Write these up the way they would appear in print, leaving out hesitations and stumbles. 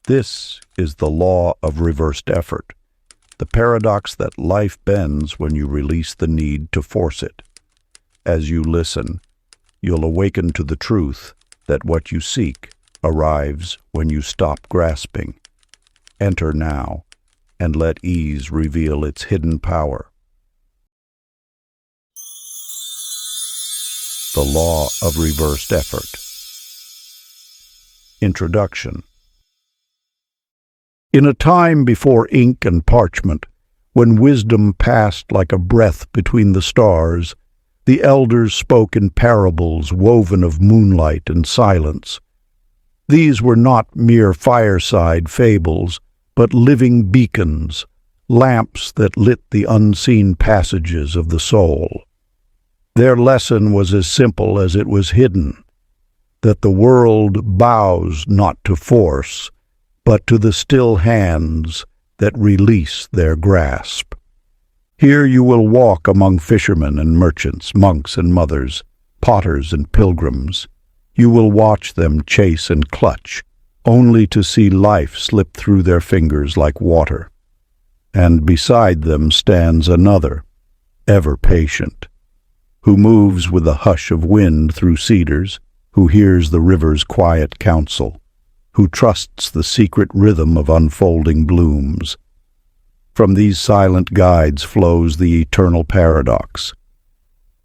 This is the law of reversed effort, the paradox that life bends when you release the need to force it. As you listen, you'll awaken to the truth that what you seek arrives when you stop grasping. Enter now, and let ease reveal its hidden power. The Law of Reversed Effort. Introduction. In a time before ink and parchment, when wisdom passed like a breath between the stars, the elders spoke in parables woven of moonlight and silence. These were not mere fireside fables, but living beacons, lamps that lit the unseen passages of the soul. Their lesson was as simple as it was hidden, that the world bows not to force, but to the still hands that release their grasp. Here you will walk among fishermen and merchants, monks and mothers, potters and pilgrims. You will watch them chase and clutch, only to see life slip through their fingers like water. And beside them stands another, ever patient, who moves with the hush of wind through cedars, who hears the river's quiet counsel, who trusts the secret rhythm of unfolding blooms. From these silent guides flows the eternal paradox.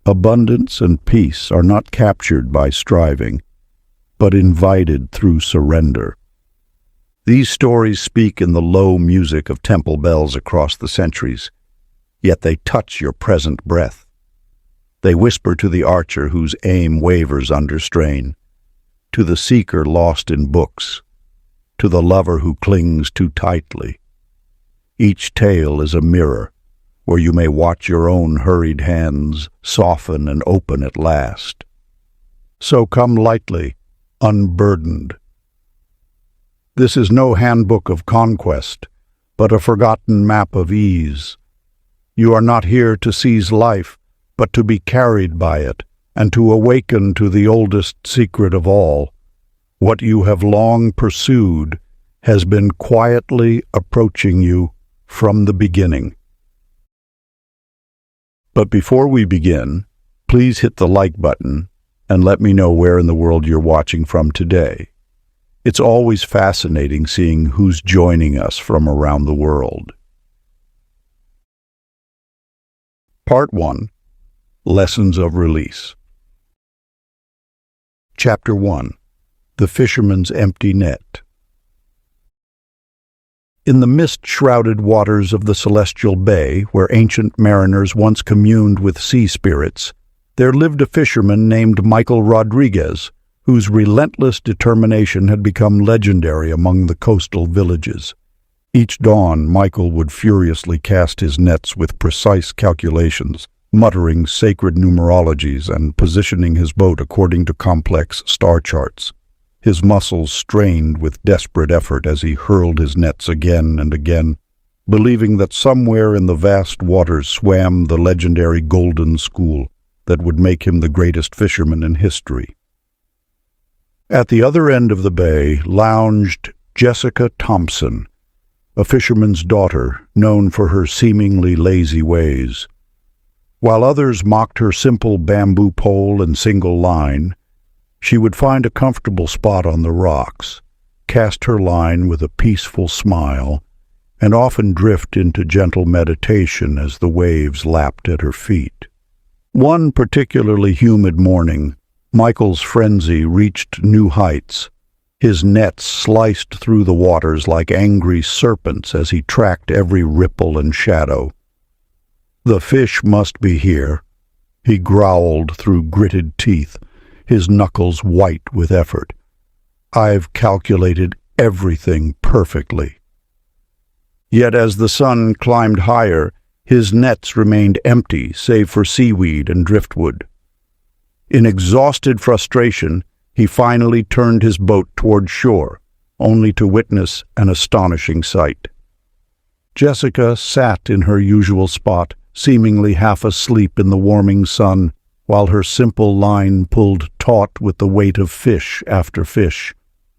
Abundance and peace are not captured by striving, but invited through surrender. These stories speak in the low music of temple bells across the centuries, yet they touch your present breath. They whisper to the archer whose aim wavers under strain, to the seeker lost in books, to the lover who clings too tightly. Each tale is a mirror, where you may watch your own hurried hands soften and open at last. So come lightly, unburdened. This is no handbook of conquest, but a forgotten map of ease. You are not here to seize life, but to be carried by it, and to awaken to the oldest secret of all. What you have long pursued has been quietly approaching you from the beginning. But before we begin, please hit the like button and let me know where in the world you're watching from today. It's always fascinating seeing who's joining us from around the world. Part 1. Lessons of Release. Chapter 1. The Fisherman's Empty Net. In the mist-shrouded waters of the Celestial Bay, where ancient mariners once communed with sea spirits, there lived a fisherman named Michael Rodriguez, whose relentless determination had become legendary among the coastal villages. Each dawn, Michael would furiously cast his nets with precise calculations, muttering sacred numerologies and positioning his boat according to complex star charts. His muscles strained with desperate effort as he hurled his nets again and again, believing that somewhere in the vast waters swam the legendary golden school that would make him the greatest fisherman in history. At the other end of the bay lounged Jessica Thompson, a fisherman's daughter known for her seemingly lazy ways. While others mocked her simple bamboo pole and single line, she would find a comfortable spot on the rocks, cast her line with a peaceful smile, and often drift into gentle meditation as the waves lapped at her feet. One particularly humid morning, Michael's frenzy reached new heights. His nets sliced through the waters like angry serpents as he tracked every ripple and shadow. "The fish must be here," he growled through gritted teeth, his knuckles white with effort. "I've calculated everything perfectly." Yet as the sun climbed higher, his nets remained empty save for seaweed and driftwood. In exhausted frustration, he finally turned his boat toward shore, only to witness an astonishing sight. Jessica sat in her usual spot, seemingly half asleep in the warming sun, while her simple line pulled taut with the weight of fish after fish.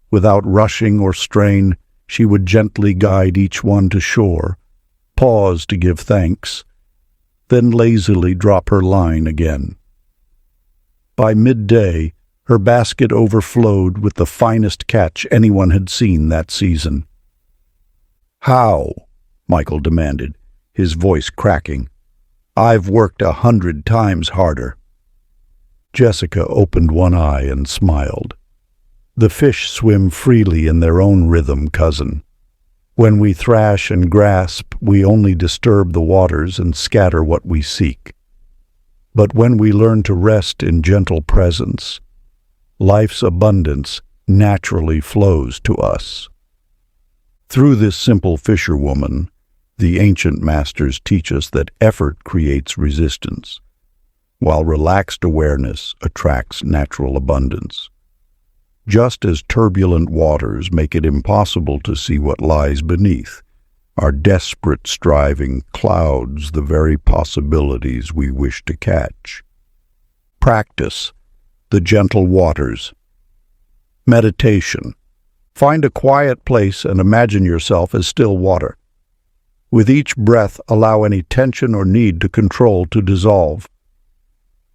Without rushing or strain, She would gently guide each one to shore, pause to give thanks, then lazily drop her line again. By midday, her basket overflowed with the finest catch anyone had seen that season. "How?" Michael demanded, his voice cracking. "I've worked 100 times harder." Jessica opened one eye and smiled. "The fish swim freely in their own rhythm, cousin. When we thrash and grasp, we only disturb the waters and scatter what we seek. But when we learn to rest in gentle presence, life's abundance naturally flows to us." Through this simple fisherwoman, the ancient masters teach us that effort creates resistance, while relaxed awareness attracts natural abundance. Just as turbulent waters make it impossible to see what lies beneath, our desperate striving clouds the very possibilities we wish to catch. Practice the gentle waters. Meditation. Find a quiet place and imagine yourself as still water. With each breath, allow any tension or need to control to dissolve.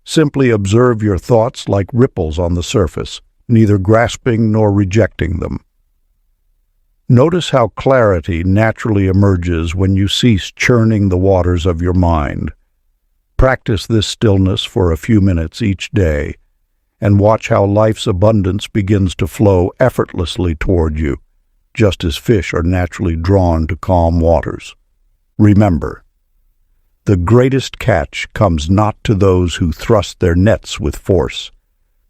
Simply observe your thoughts like ripples on the surface, neither grasping nor rejecting them. Notice how clarity naturally emerges when you cease churning the waters of your mind. Practice this stillness for a few minutes each day, and watch how life's abundance begins to flow effortlessly toward you, just as fish are naturally drawn to calm waters. Remember, the greatest catch comes not to those who thrust their nets with force,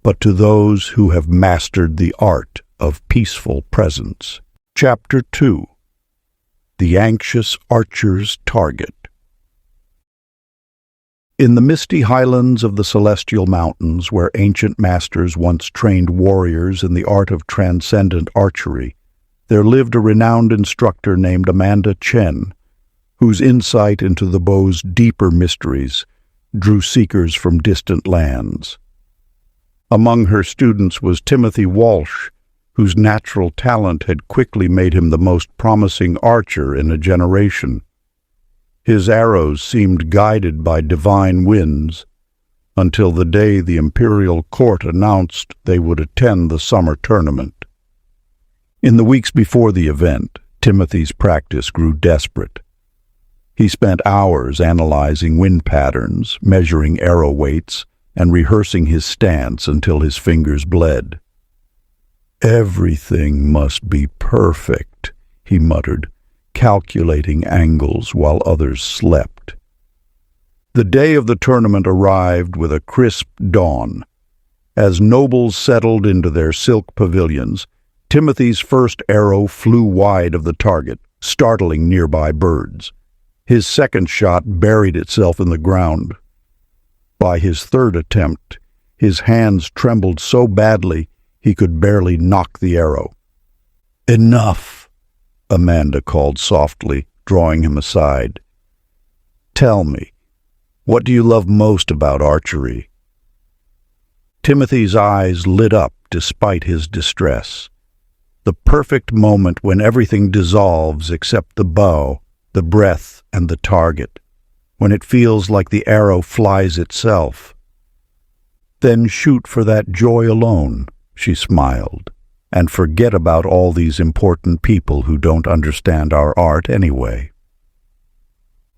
but to those who have mastered the art of peaceful presence. Chapter 2. The Anxious Archer's Target. In the misty highlands of the Celestial Mountains, where ancient masters once trained warriors in the art of transcendent archery, there lived a renowned instructor named Amanda Chen, whose insight into the bow's deeper mysteries drew seekers from distant lands. Among her students was Timothy Walsh, whose natural talent had quickly made him the most promising archer in a generation. His arrows seemed guided by divine winds, until the day the imperial court announced they would attend the summer tournament. In the weeks before the event, Timothy's practice grew desperate. He spent hours analyzing wind patterns, measuring arrow weights, and rehearsing his stance until his fingers bled. "Everything must be perfect," he muttered, calculating angles while others slept. The day of the tournament arrived with a crisp dawn. As nobles settled into their silk pavilions, Timothy's first arrow flew wide of the target, startling nearby birds. His second shot buried itself in the ground. By his third attempt, his hands trembled so badly he could barely knock the arrow. "Enough," Amanda called softly, drawing him aside. "Tell me, what do you love most about archery?" Timothy's eyes lit up despite his distress. The perfect moment when everything dissolves except the bow, the breath, and the target, when it feels like the arrow flies itself. "Then shoot for that joy alone," she smiled, "and forget about all these important people who don't understand our art anyway."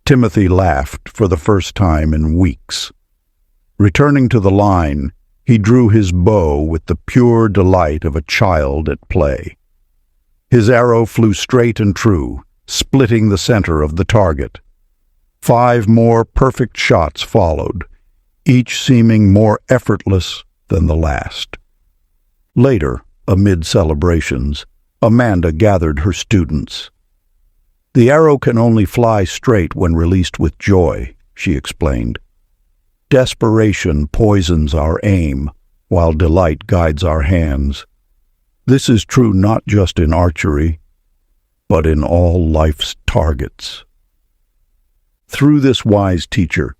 Timothy laughed for the first time in weeks. Returning to the line, he drew his bow with the pure delight of a child at play. His arrow flew straight and true, splitting the center of the target. 5 more perfect shots followed, each seeming more effortless than the last. Later, amid celebrations, Amanda gathered her students. "The arrow can only fly straight when released with joy," she explained. "Desperation poisons our aim, while delight guides our hands. This is true not just in archery, but in all life's targets." Through this wise teacher,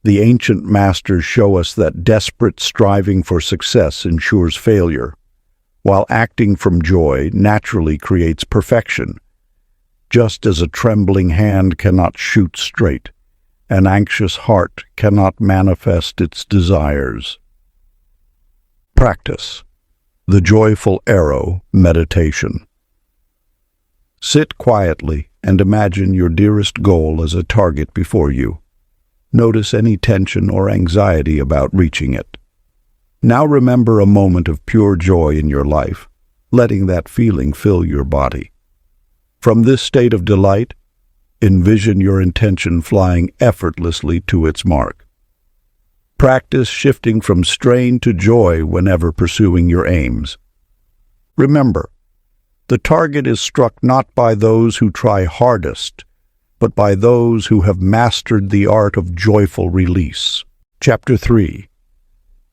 the ancient masters show us that desperate striving for success ensures failure, while acting from joy naturally creates perfection. Just as a trembling hand cannot shoot straight, an anxious heart cannot manifest its desires. Practice. The joyful arrow meditation. Sit quietly and imagine your dearest goal as a target before you. Notice any tension or anxiety about reaching it. Now remember a moment of pure joy in your life, letting that feeling fill your body. From this state of delight, envision your intention flying effortlessly to its mark. Practice shifting from strain to joy whenever pursuing your aims. Remember, the target is struck not by those who try hardest, but by those who have mastered the art of joyful release. Chapter 3.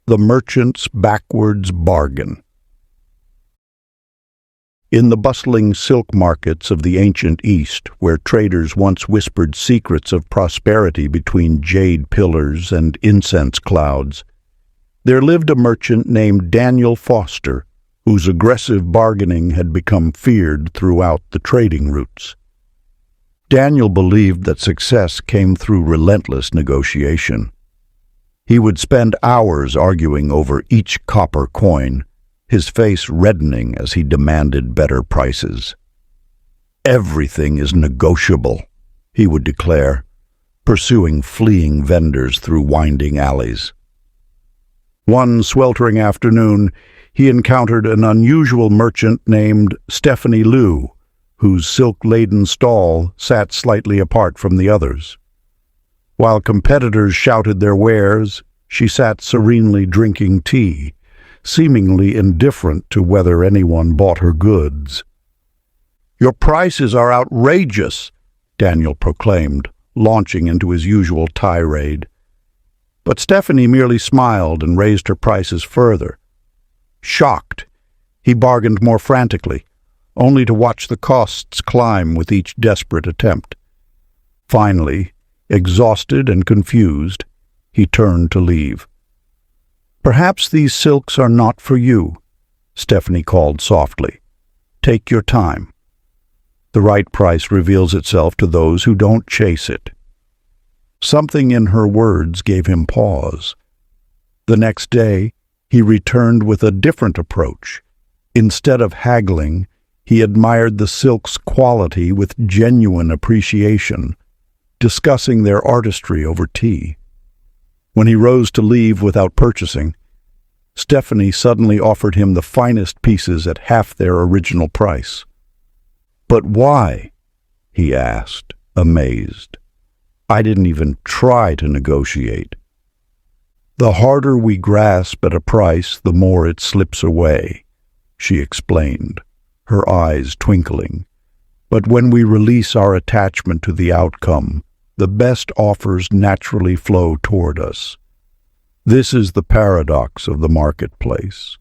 The Merchant's Backwards Bargain. In the bustling silk markets of the ancient East, where traders once whispered secrets of prosperity between jade pillars and incense clouds, there lived a merchant named Daniel Foster, whose aggressive bargaining had become feared throughout the trading routes. Daniel believed that success came through relentless negotiation. He would spend hours arguing over each copper coin, his face reddening as he demanded better prices. "Everything is negotiable," he would declare, pursuing fleeing vendors through winding alleys. One sweltering afternoon, he encountered an unusual merchant named Stephanie Liu, whose silk-laden stall sat slightly apart from the others. While competitors shouted their wares, she sat serenely drinking tea, seemingly indifferent to whether anyone bought her goods. "Your prices are outrageous," Daniel proclaimed, launching into his usual tirade. But Stephanie merely smiled and raised her prices further. Shocked, he bargained more frantically, only to watch the costs climb with each desperate attempt. Finally, exhausted and confused, he turned to leave. "Perhaps these silks are not for you," Stephanie called softly. "Take your time. The right price reveals itself to those who don't chase it." Something in her words gave him pause. The next day, he returned with a different approach. Instead of haggling, he admired the silk's quality with genuine appreciation, discussing their artistry over tea. When he rose to leave without purchasing, Stephanie suddenly offered him the finest pieces at half their original price. "But why?" he asked, amazed. "I didn't even try to negotiate." "The harder we grasp at a price, the more it slips away," she explained, her eyes twinkling. "But when we release our attachment to the outcome, the best offers naturally flow toward us. This is the paradox of the marketplace,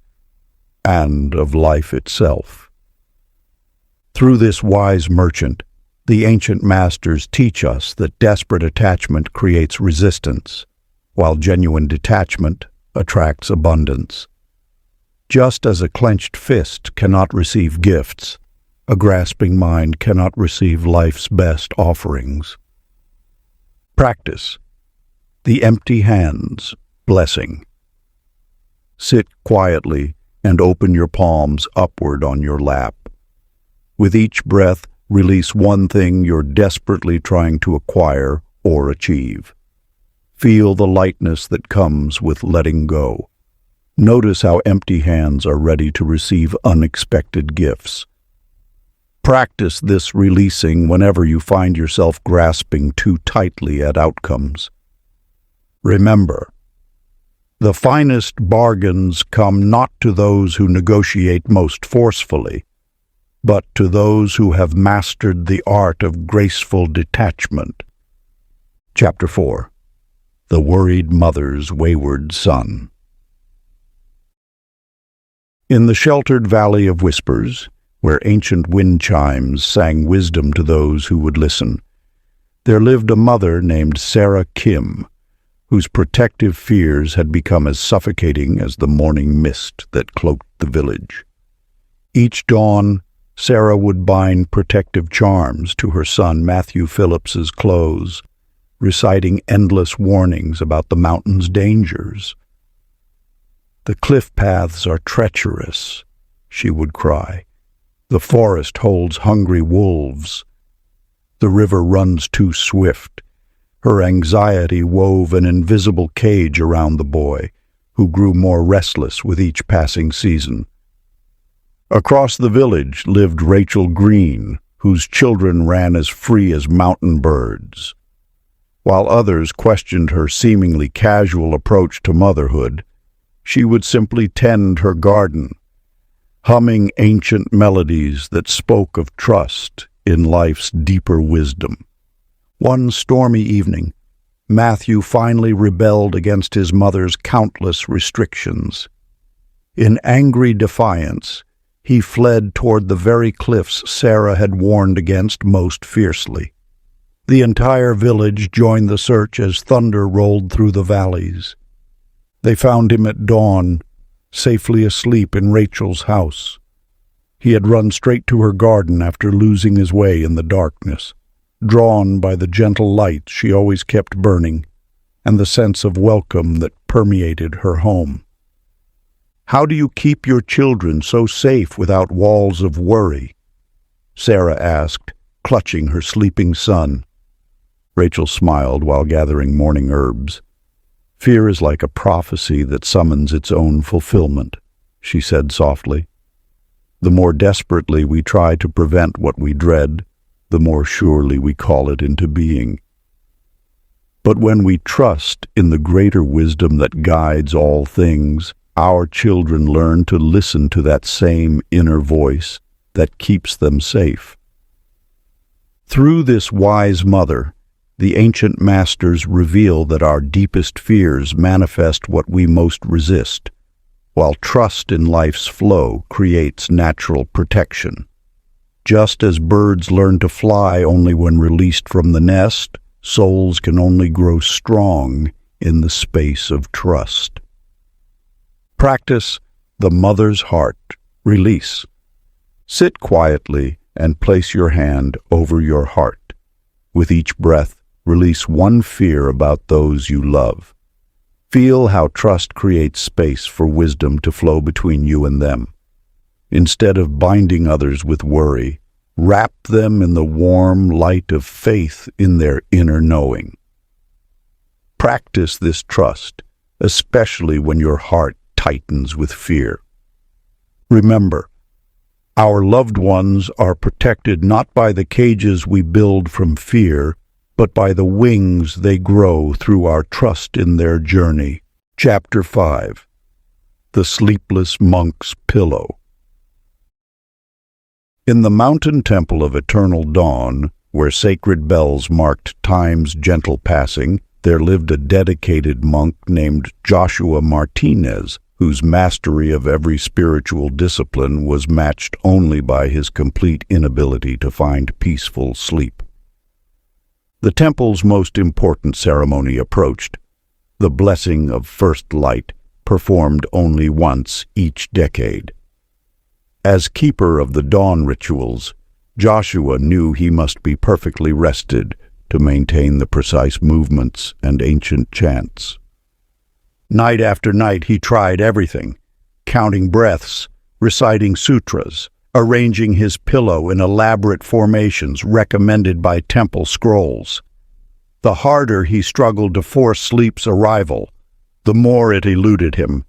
and of life itself." Through this wise merchant, the ancient masters teach us that desperate attachment creates resistance, while genuine detachment attracts abundance. Just as a clenched fist cannot receive gifts, a grasping mind cannot receive life's best offerings. Practice. The empty hands blessing. Sit quietly and open your palms upward on your lap. With each breath, release one thing you're desperately trying to acquire or achieve. Feel the lightness that comes with letting go. Notice how empty hands are ready to receive unexpected gifts. Practice this releasing whenever you find yourself grasping too tightly at outcomes. Remember, the finest bargains come not to those who negotiate most forcefully, but to those who have mastered the art of graceful detachment. Chapter 4. The Worried Mother's Wayward Son. In the sheltered Valley of Whispers, where ancient wind chimes sang wisdom to those who would listen, there lived a mother named Sarah Kim, whose protective fears had become as suffocating as the morning mist that cloaked the village. Each dawn, Sarah would bind protective charms to her son Matthew Phillips's clothes, reciting endless warnings about the mountain's dangers. "The cliff paths are treacherous," she would cry. "The forest holds hungry wolves. The river runs too swift." Her anxiety wove an invisible cage around the boy, who grew more restless with each passing season. Across the village lived Rachel Green, whose children ran as free as mountain birds. While others questioned her seemingly casual approach to motherhood, she would simply tend her garden, humming ancient melodies that spoke of trust in life's deeper wisdom. One stormy evening, Matthew finally rebelled against his mother's countless restrictions. In angry defiance, he fled toward the very cliffs Sarah had warned against most fiercely. The entire village joined the search as thunder rolled through the valleys. They found him at dawn, safely asleep in Rachel's house. He had run straight to her garden after losing his way in the darkness, drawn by the gentle light she always kept burning and the sense of welcome that permeated her home. "How do you keep your children so safe without walls of worry?" Sarah asked, clutching her sleeping son. Rachel smiled while gathering morning herbs. "Fear is like a prophecy that summons its own fulfillment," she said softly. "The more desperately we try to prevent what we dread, the more surely we call it into being. But when we trust in the greater wisdom that guides all things, our children learn to listen to that same inner voice that keeps them safe." Through this wise mother, the ancient masters reveal that our deepest fears manifest what we most resist, while trust in life's flow creates natural protection. Just as birds learn to fly only when released from the nest, souls can only grow strong in the space of trust. Practice the mother's heart release. Sit quietly and place your hand over your heart. With each breath, release one fear about those you love. Feel how trust creates space for wisdom to flow between you and them. Instead of binding others with worry, wrap them in the warm light of faith in their inner knowing. Practice this trust, especially when your heart tightens with fear. Remember, our loved ones are protected not by the cages we build from fear, but by the wings they grow through our trust in their journey. Chapter 5. The Sleepless Monk's Pillow. In the mountain temple of eternal dawn, where sacred bells marked time's gentle passing, there lived a dedicated monk named Joshua Martinez, whose mastery of every spiritual discipline was matched only by his complete inability to find peaceful sleep. The temple's most important ceremony approached, the blessing of first light, performed only once each decade. As keeper of the dawn rituals, Joshua knew he must be perfectly rested to maintain the precise movements and ancient chants. Night after night he tried everything, counting breaths, reciting sutras, arranging his pillow in elaborate formations recommended by temple scrolls. The harder he struggled to force sleep's arrival, the more it eluded him.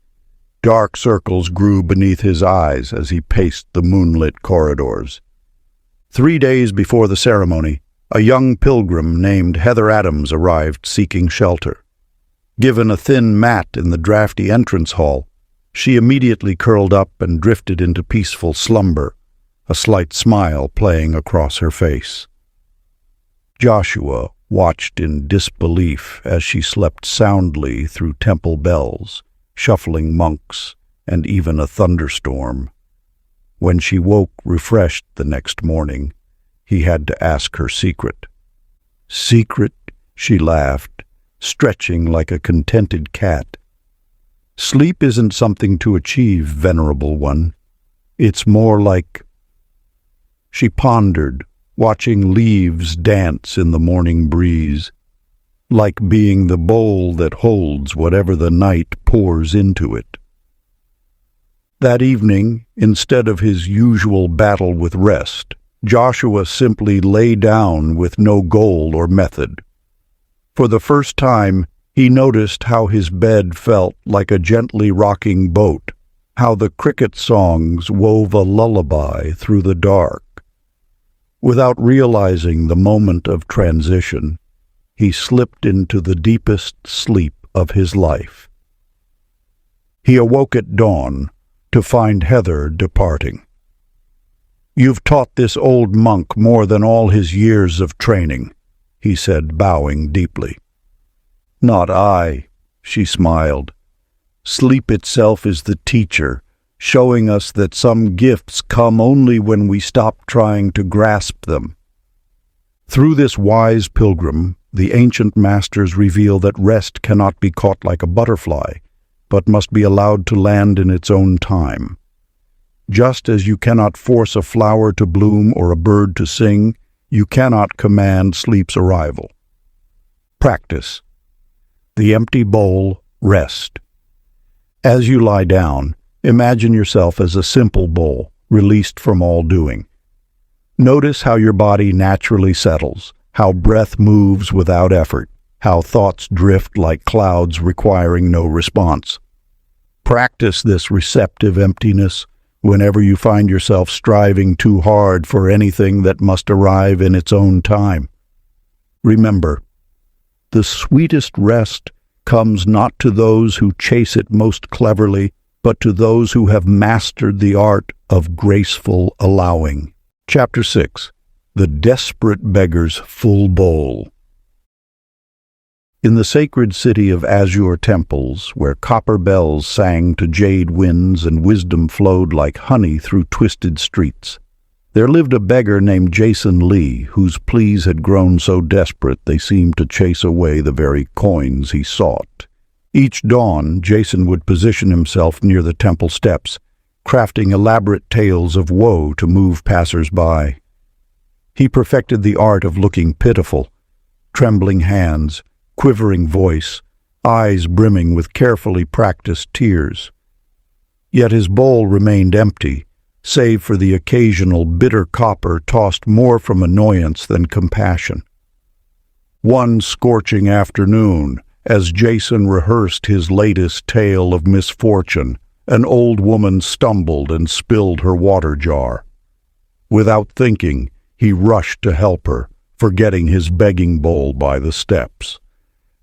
Dark circles grew beneath his eyes as he paced the moonlit corridors. 3 days before the ceremony, a young pilgrim named Heather Adams arrived seeking shelter. Given a thin mat in the drafty entrance hall, she immediately curled up and drifted into peaceful slumber, a slight smile playing across her face. Joshua watched in disbelief as she slept soundly through temple bells, shuffling monks, and even a thunderstorm. When she woke refreshed the next morning, he had to ask her secret. "Secret?" she laughed, stretching like a contented cat. "Sleep isn't something to achieve, venerable one. It's more like—" She pondered, watching leaves dance in the morning breeze, like being the bowl that holds whatever the night pours into it. That evening, instead of his usual battle with rest, Joshua simply lay down with no goal or method. For the first time, he noticed how his bed felt like a gently rocking boat, how the cricket songs wove a lullaby through the dark. Without realizing the moment of transition, he slipped into the deepest sleep of his life. He awoke at dawn to find Heather departing. "You've taught this old monk more than all his years of training," he said, bowing deeply. "Not I," she smiled. "Sleep itself is the teacher, showing us that some gifts come only when we stop trying to grasp them." Through this wise pilgrim, the ancient masters reveal that rest cannot be caught like a butterfly, but must be allowed to land in its own time. Just as you cannot force a flower to bloom or a bird to sing, you cannot command sleep's arrival. Practice. The empty bowl, rest. As you lie down, imagine yourself as a simple bowl, released from all doing. Notice how your body naturally settles, how breath moves without effort, how thoughts drift like clouds requiring no response. Practice this receptive emptiness whenever you find yourself striving too hard for anything that must arrive in its own time. Remember, the sweetest rest comes not to those who chase it most cleverly, but to those who have mastered the art of graceful allowing. Chapter 6. The Desperate Beggar's Full Bowl. In the sacred city of azure temples, where copper bells sang to jade winds and wisdom flowed like honey through twisted streets, there lived a beggar named Jason Lee, whose pleas had grown so desperate they seemed to chase away the very coins he sought. Each dawn, Jason would position himself near the temple steps, crafting elaborate tales of woe to move passers-by. He perfected the art of looking pitiful, trembling hands, quivering voice, eyes brimming with carefully practiced tears. Yet his bowl remained empty, save for the occasional bitter copper tossed more from annoyance than compassion. One scorching afternoon, as Jason rehearsed his latest tale of misfortune, an old woman stumbled and spilled her water jar. Without thinking, he rushed to help her, forgetting his begging bowl by the steps.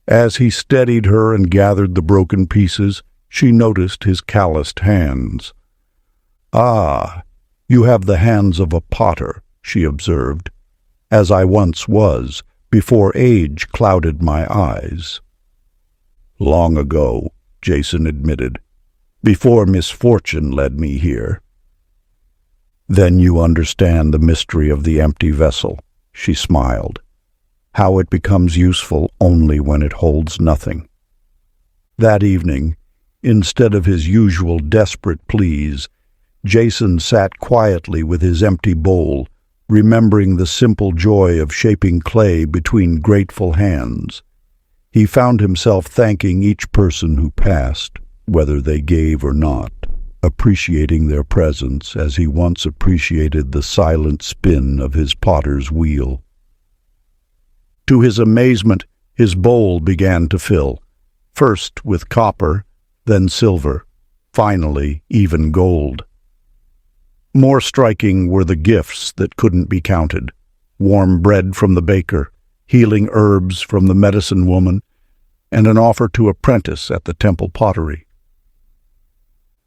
As he steadied her and gathered the broken pieces, she noticed his calloused hands. "Ah, you have the hands of a potter," she observed, "as I once was, before age clouded my eyes." "Long ago," Jason admitted, "before misfortune led me here." "Then you understand the mystery of the empty vessel," she smiled, "how it becomes useful only when it holds nothing." That evening, instead of his usual desperate pleas, Jason sat quietly with his empty bowl, remembering the simple joy of shaping clay between grateful hands. He found himself thanking each person who passed, whether they gave or not, appreciating their presence as he once appreciated the silent spin of his potter's wheel. To his amazement, his bowl began to fill, first with copper, then silver, finally even gold. More striking were the gifts that couldn't be counted: warm bread from the baker, healing herbs from the medicine woman, and an offer to apprentice at the temple pottery.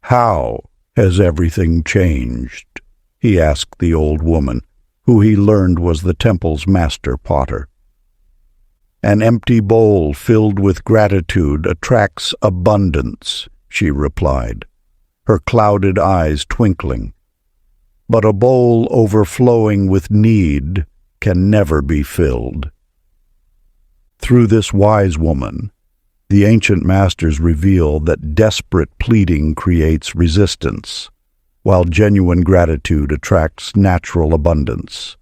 "How has everything changed?" he asked the old woman, who he learned was the temple's master potter. "An empty bowl filled with gratitude attracts abundance," she replied, her clouded eyes twinkling. "But a bowl overflowing with need can never be filled." Through this wise woman, the ancient masters reveal that desperate pleading creates resistance. while genuine gratitude attracts natural abundance.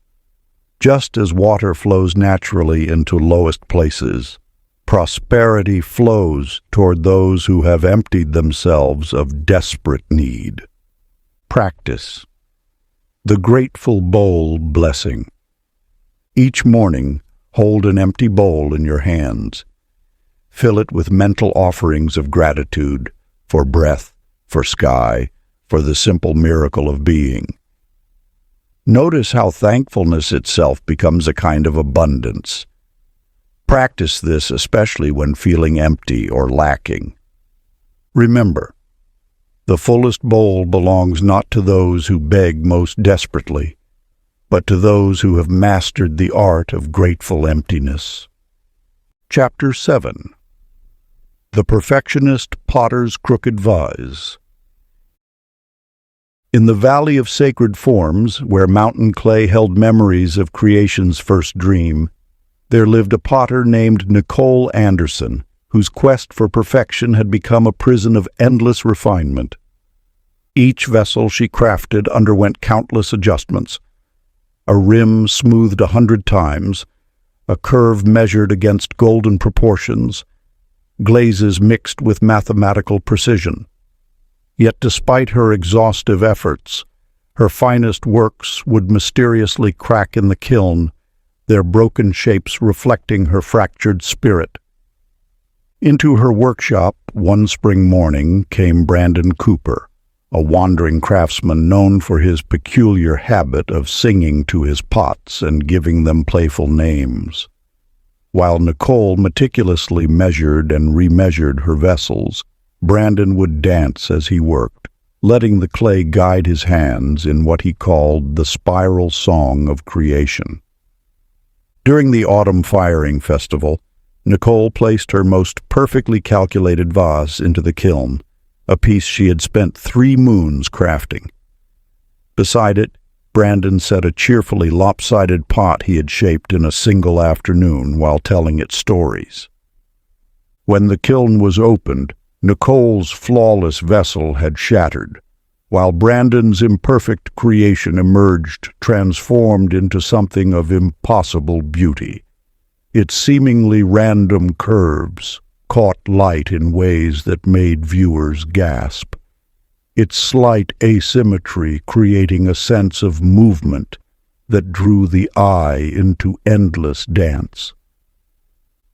Just as water flows naturally into lowest places, prosperity flows toward those who have emptied themselves of desperate need. Practice. The grateful bowl blessing. Each morning, hold an empty bowl in your hands. Fill it with mental offerings of gratitude for breath, for sky, for the simple miracle of being. Notice how thankfulness itself becomes a kind of abundance. Practice this especially when feeling empty or lacking. Remember, the fullest bowl belongs not to those who beg most desperately, but to those who have mastered the art of grateful emptiness. Chapter 7. The Perfectionist Potter's Crooked Vise. In the Valley of Sacred Forms, where mountain clay held memories of creation's first dream, there lived a potter named Nicole Anderson, whose quest for perfection had become a prison of endless refinement. Each vessel she crafted underwent countless adjustments. A rim smoothed 100 times, a curve measured against golden proportions, glazes mixed with mathematical precision. Yet despite her exhaustive efforts, her finest works would mysteriously crack in the kiln, their broken shapes reflecting her fractured spirit. Into her workshop one spring morning came Brandon Cooper, a wandering craftsman known for his peculiar habit of singing to his pots and giving them playful names. While Nicole meticulously measured and remeasured her vessels, Brandon would dance as he worked, letting the clay guide his hands in what he called the spiral song of creation. During the autumn firing festival, Nicole placed her most perfectly calculated vase into the kiln, a piece she had spent 3 moons crafting. Beside it, Brandon set a cheerfully lopsided pot he had shaped in a single afternoon while telling it stories. When the kiln was opened, Nicole's flawless vessel had shattered, while Brandon's imperfect creation emerged transformed into something of impossible beauty. Its seemingly random curves caught light in ways that made viewers gasp, its slight asymmetry creating a sense of movement that drew the eye into endless dance.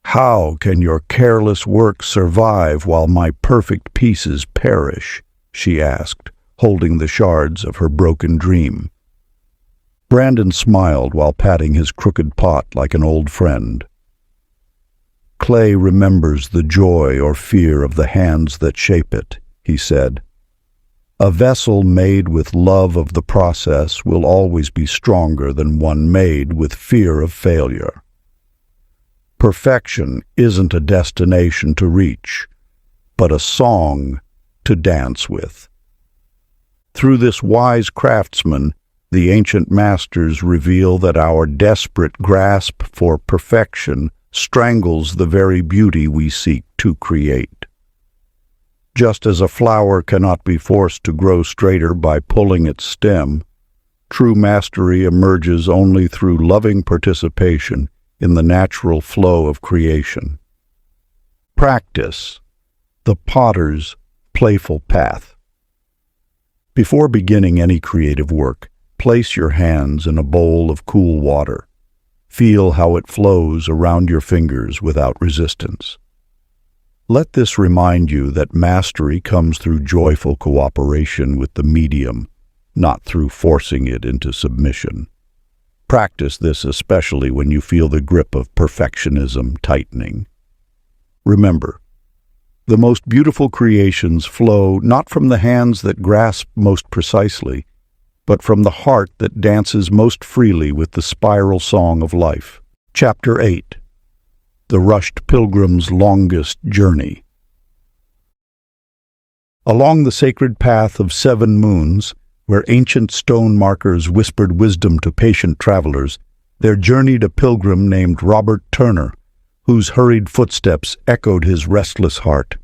"How can your careless work survive while my perfect pieces perish?" she asked, holding the shards of her broken dream. Brandon smiled while patting his crooked pot like an old friend. "Clay remembers the joy or fear of the hands that shape it," he said. "A vessel made with love of the process will always be stronger than one made with fear of failure. Perfection isn't a destination to reach, but a song to dance with." Through this wise craftsman, the ancient masters reveal that our desperate grasp for perfection strangles the very beauty we seek to create. Just as a flower cannot be forced to grow straighter by pulling its stem, true mastery emerges only through loving participation in the natural flow of creation. Practice. The potter's playful path. Before beginning any creative work, place your hands in a bowl of cool water. Feel how it flows around your fingers without resistance. Let this remind you that mastery comes through joyful cooperation with the medium, not through forcing it into submission. Practice this especially when you feel the grip of perfectionism tightening. Remember, the most beautiful creations flow not from the hands that grasp most precisely, but from the heart that dances most freely with the spiral song of life. Chapter 8. The Rushed Pilgrim's Longest Journey. Along the sacred path of 7 moons, where ancient stone markers whispered wisdom to patient travelers, there journeyed a pilgrim named Robert Turner, whose hurried footsteps echoed his restless heart.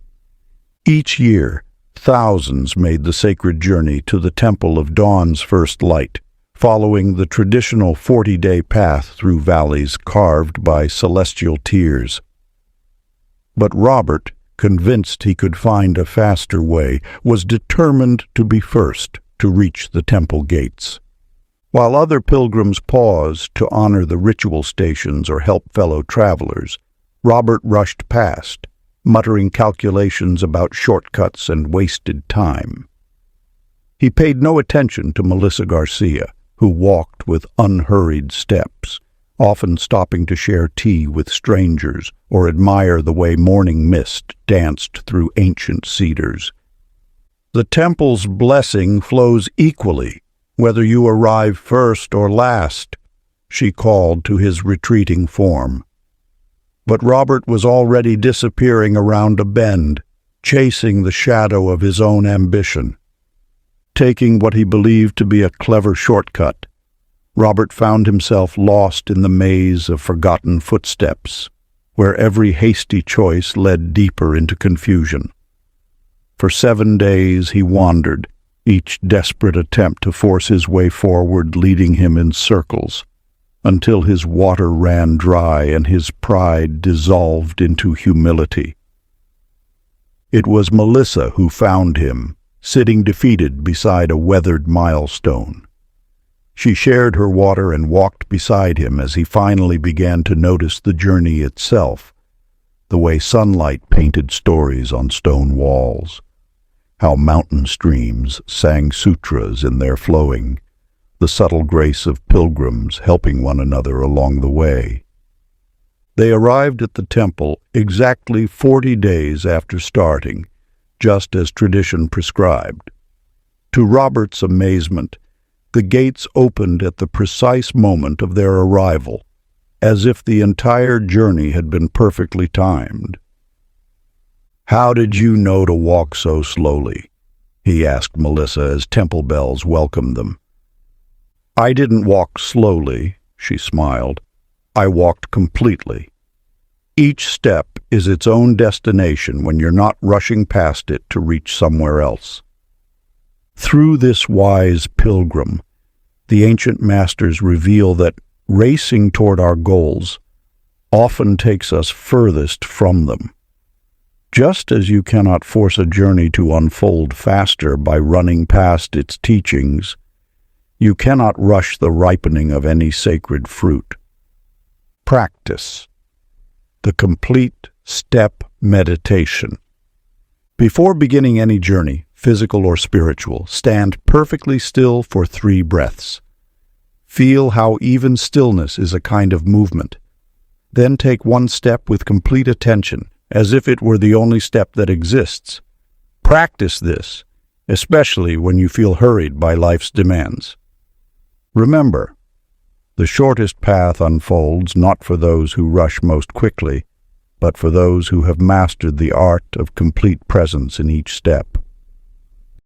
Each year, Thousands made the sacred journey to the Temple of Dawn's first light, following the traditional 40-day path through valleys carved by celestial tears. But Robert, convinced he could find a faster way, was determined to be first to reach the temple gates. While other pilgrims paused to honor the ritual stations or help fellow travelers, Robert rushed past, muttering calculations about shortcuts and wasted time. He paid no attention to Melissa Garcia, who walked with unhurried steps, often stopping to share tea with strangers or admire the way morning mist danced through ancient cedars. The temple's blessing flows equally, whether you arrive first or last, she called to his retreating form. But Robert was already disappearing around a bend, chasing the shadow of his own ambition. Taking what he believed to be a clever shortcut, Robert found himself lost in the maze of forgotten footsteps, where every hasty choice led deeper into confusion. For 7 days he wandered, each desperate attempt to force his way forward leading him in circles, until his water ran dry and his pride dissolved into humility. It was Melissa who found him, sitting defeated beside a weathered milestone. She shared her water and walked beside him as he finally began to notice the journey itself, the way sunlight painted stories on stone walls, how mountain streams sang sutras in their flowing, the subtle grace of pilgrims helping one another along the way. They arrived at the temple exactly 40 days after starting, just as tradition prescribed. To Robert's amazement, the gates opened at the precise moment of their arrival, as if the entire journey had been perfectly timed. "How did you know to walk so slowly?" he asked Melissa as temple bells welcomed them. "I didn't walk slowly," she smiled. "I walked completely. Each step is its own destination when you're not rushing past it to reach somewhere else." Through this wise pilgrim, the ancient masters reveal that racing toward our goals often takes us furthest from them. Just as you cannot force a journey to unfold faster by running past its teachings, you cannot rush the ripening of any sacred fruit. Practice. The complete step meditation. Before beginning any journey, physical or spiritual, stand perfectly still for 3 breaths. Feel how even stillness is a kind of movement. Then take one step with complete attention, as if it were the only step that exists. Practice this, especially when you feel hurried by life's demands. Remember, the shortest path unfolds not for those who rush most quickly, but for those who have mastered the art of complete presence in each step.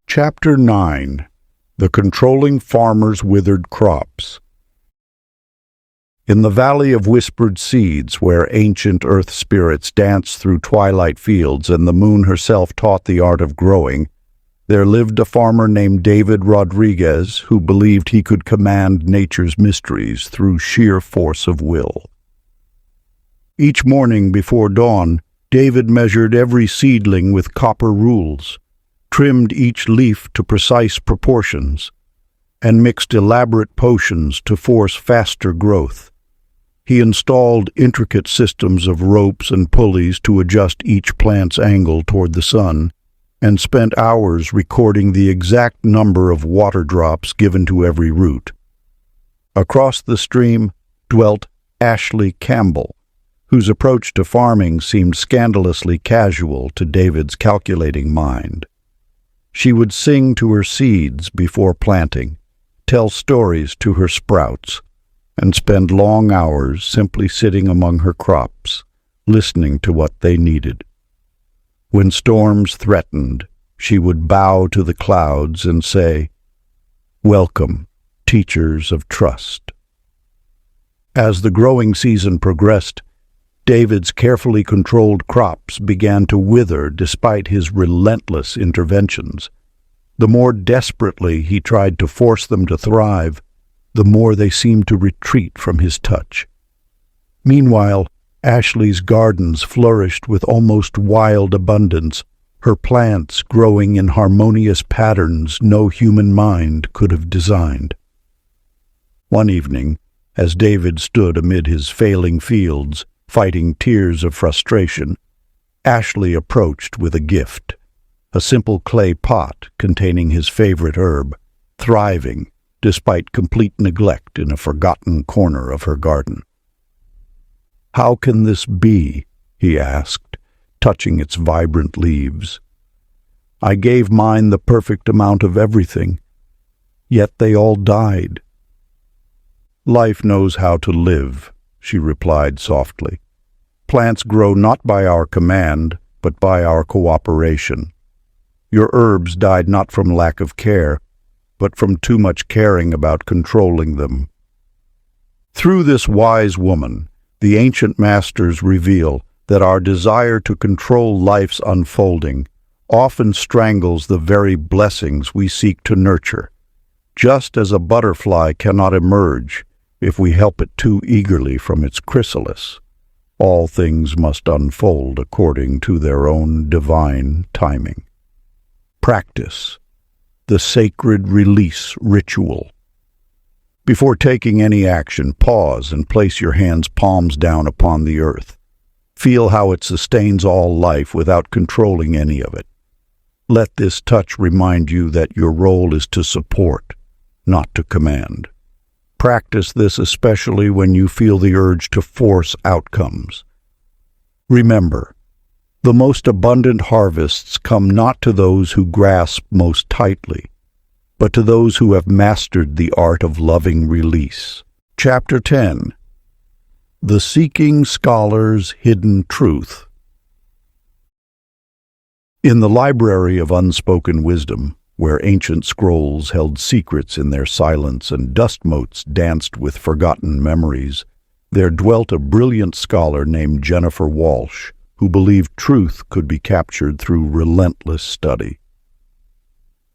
Chapter 9. The Controlling Farmer's Withered Crops. In the Valley of Whispered Seeds, where ancient earth spirits dance through twilight fields and the moon herself taught the art of growing, there lived a farmer named David Rodriguez who believed he could command nature's mysteries through sheer force of will. Each morning before dawn, David measured every seedling with copper rules, trimmed each leaf to precise proportions, and mixed elaborate potions to force faster growth. He installed intricate systems of ropes and pulleys to adjust each plant's angle toward the sun, and spent hours recording the exact number of water drops given to every root. Across the stream dwelt Ashley Campbell, whose approach to farming seemed scandalously casual to David's calculating mind. She would sing to her seeds before planting, tell stories to her sprouts, and spend long hours simply sitting among her crops, listening to what they needed. When storms threatened, she would bow to the clouds and say, "Welcome, teachers of trust." As the growing season progressed, David's carefully controlled crops began to wither despite his relentless interventions. The more desperately he tried to force them to thrive, the more they seemed to retreat from his touch. Meanwhile, Ashley's gardens flourished with almost wild abundance, her plants growing in harmonious patterns no human mind could have designed. One evening, as David stood amid his failing fields, fighting tears of frustration, Ashley approached with a gift, a simple clay pot containing his favorite herb, thriving despite complete neglect in a forgotten corner of her garden. "How can this be?" he asked, touching its vibrant leaves. "I gave mine the perfect amount of everything, yet they all died." "Life knows how to live," she replied softly. "Plants grow not by our command, but by our cooperation. Your herbs died not from lack of care, but from too much caring about controlling them." Through this wise woman, the ancient masters reveal that our desire to control life's unfolding often strangles the very blessings we seek to nurture, just as a butterfly cannot emerge if we help it too eagerly from its chrysalis. All things must unfold according to their own divine timing. Practice, the sacred release ritual. Before taking any action, pause and place your hands palms down upon the earth. Feel how it sustains all life without controlling any of it. Let this touch remind you that your role is to support, not to command. Practice this especially when you feel the urge to force outcomes. Remember, the most abundant harvests come not to those who grasp most tightly, but to those who have mastered the art of loving release. Chapter 10. The Seeking Scholar's Hidden Truth. In the library of unspoken wisdom, where ancient scrolls held secrets in their silence and dust motes danced with forgotten memories, there dwelt a brilliant scholar named Jennifer Walsh, who believed truth could be captured through relentless study.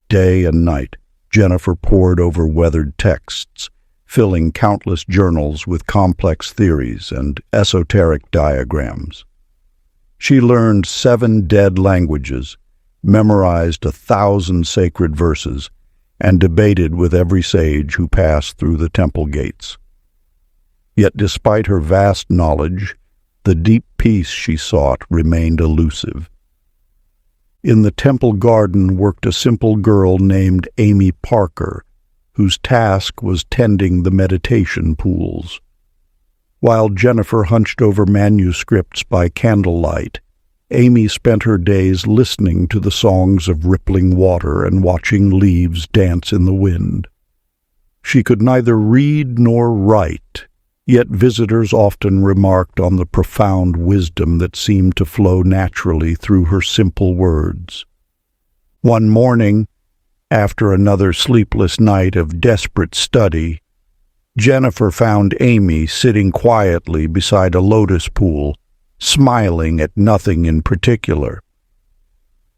Day and night, Jennifer pored over weathered texts, filling countless journals with complex theories and esoteric diagrams. She learned 7 dead languages, memorized 1,000 sacred verses, and debated with every sage who passed through the temple gates. Yet despite her vast knowledge, the deep peace she sought remained elusive. In the temple garden worked a simple girl named Amy Parker, whose task was tending the meditation pools. While Jennifer hunched over manuscripts by candlelight, Amy spent her days listening to the songs of rippling water and watching leaves dance in the wind. She could neither read nor write, yet visitors often remarked on the profound wisdom that seemed to flow naturally through her simple words. One morning, after another sleepless night of desperate study, Jennifer found Amy sitting quietly beside a lotus pool, smiling at nothing in particular.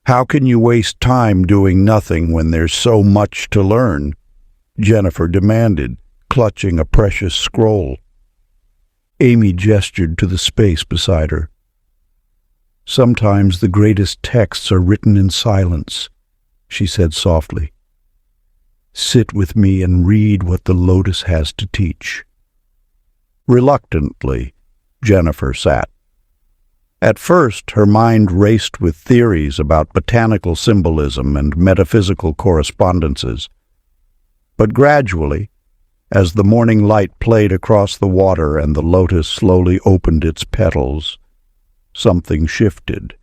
"How can you waste time doing nothing when there's so much to learn?" Jennifer demanded, clutching a precious scroll. Amy gestured to the space beside her. "Sometimes the greatest texts are written in silence," she said softly. "Sit with me and read what the lotus has to teach." Reluctantly, Jennifer sat. At first, her mind raced with theories about botanical symbolism and metaphysical correspondences. But gradually, as the morning light played across the water and the lotus slowly opened its petals, something shifted.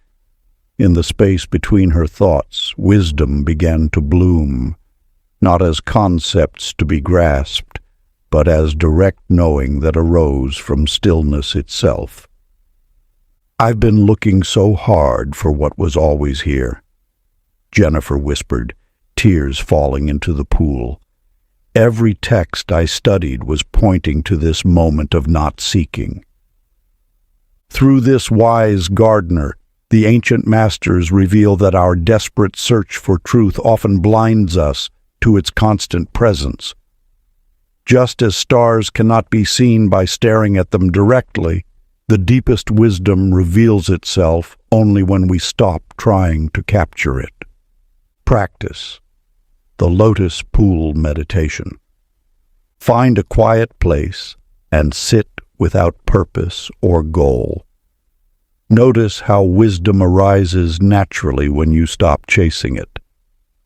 In the space between her thoughts, wisdom began to bloom, not as concepts to be grasped, but as direct knowing that arose from stillness itself. "I've been looking so hard for what was always here," Jennifer whispered, tears falling into the pool. "Every text I studied was pointing to this moment of not seeking." Through this wise gardener, the ancient masters reveal that our desperate search for truth often blinds us to its constant presence. Just as stars cannot be seen by staring at them directly, the deepest wisdom reveals itself only when we stop trying to capture it. Practice the lotus pool meditation. Find a quiet place and sit without purpose or goal. Notice how wisdom arises naturally when you stop chasing it.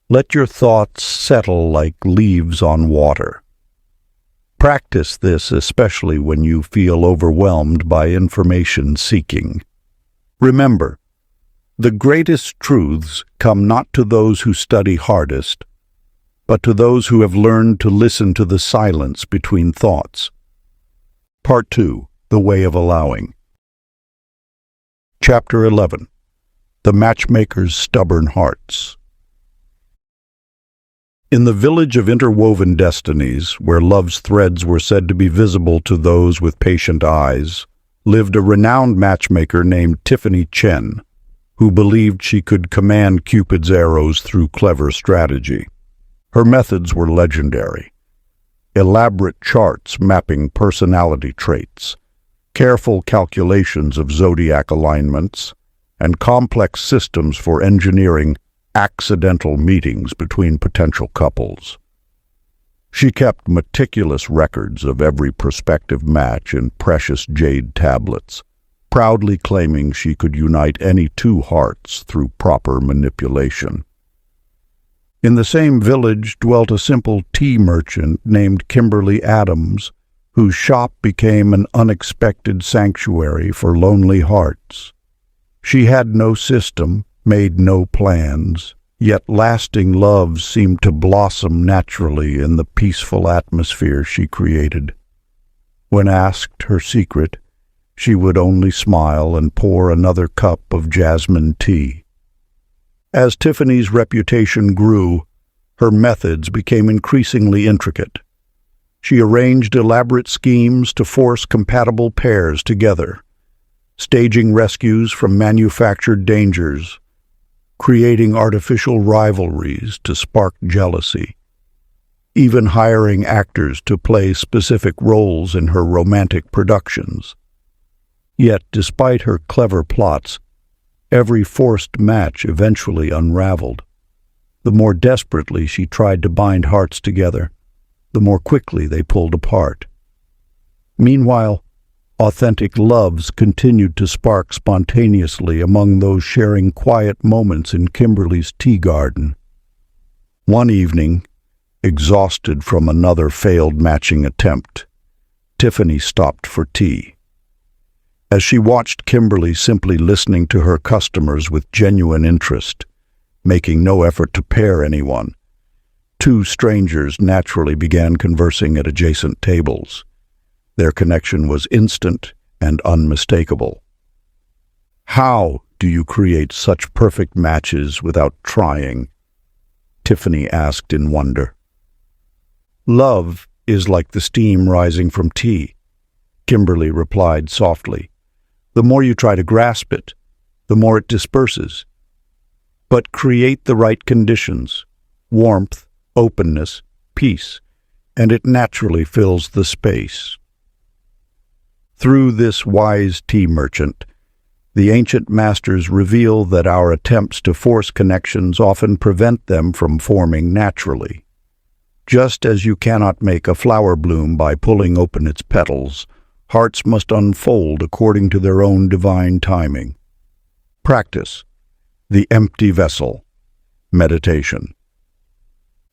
Let your thoughts settle like leaves on water. Practice this especially when you feel overwhelmed by information seeking. Remember, the greatest truths come not to those who study hardest, but to those who have learned to listen to the silence between thoughts. Part 2. The Way of Allowing. Chapter 11. The Matchmaker's Stubborn Hearts. In the village of interwoven destinies, where love's threads were said to be visible to those with patient eyes, lived a renowned matchmaker named Tiffany Chen, who believed she could command Cupid's arrows through clever strategy. Her methods were legendary. Elaborate charts mapping personality traits, careful calculations of zodiac alignments, and complex systems for engineering accidental meetings between potential couples. She kept meticulous records of every prospective match in precious jade tablets, proudly claiming she could unite any two hearts through proper manipulation. In the same village dwelt a simple tea merchant named Kimberly Adams, whose shop became an unexpected sanctuary for lonely hearts. She had no system, made no plans, yet lasting love seemed to blossom naturally in the peaceful atmosphere she created. When asked her secret, she would only smile and pour another cup of jasmine tea. As Tiffany's reputation grew, her methods became increasingly intricate. She arranged elaborate schemes to force compatible pairs together, staging rescues from manufactured dangers, creating artificial rivalries to spark jealousy, even hiring actors to play specific roles in her romantic productions. Yet, despite her clever plots, every forced match eventually unraveled. The more desperately she tried to bind hearts together, the more quickly they pulled apart. Meanwhile, authentic loves continued to spark spontaneously among those sharing quiet moments in Kimberly's tea garden. One evening, exhausted from another failed matching attempt, Tiffany stopped for tea. As she watched Kimberly simply listening to her customers with genuine interest, making no effort to pair anyone, two strangers naturally began conversing at adjacent tables. Their connection was instant and unmistakable. "How do you create such perfect matches without trying?" Tiffany asked in wonder. "Love is like the steam rising from tea," Kimberly replied softly. "The more you try to grasp it, the more it disperses. But create the right conditions, warmth, openness, peace, and it naturally fills the space." Through this wise tea merchant, the ancient masters reveal that our attempts to force connections often prevent them from forming naturally. Just as you cannot make a flower bloom by pulling open its petals, hearts must unfold according to their own divine timing. Practice the empty vessel meditation.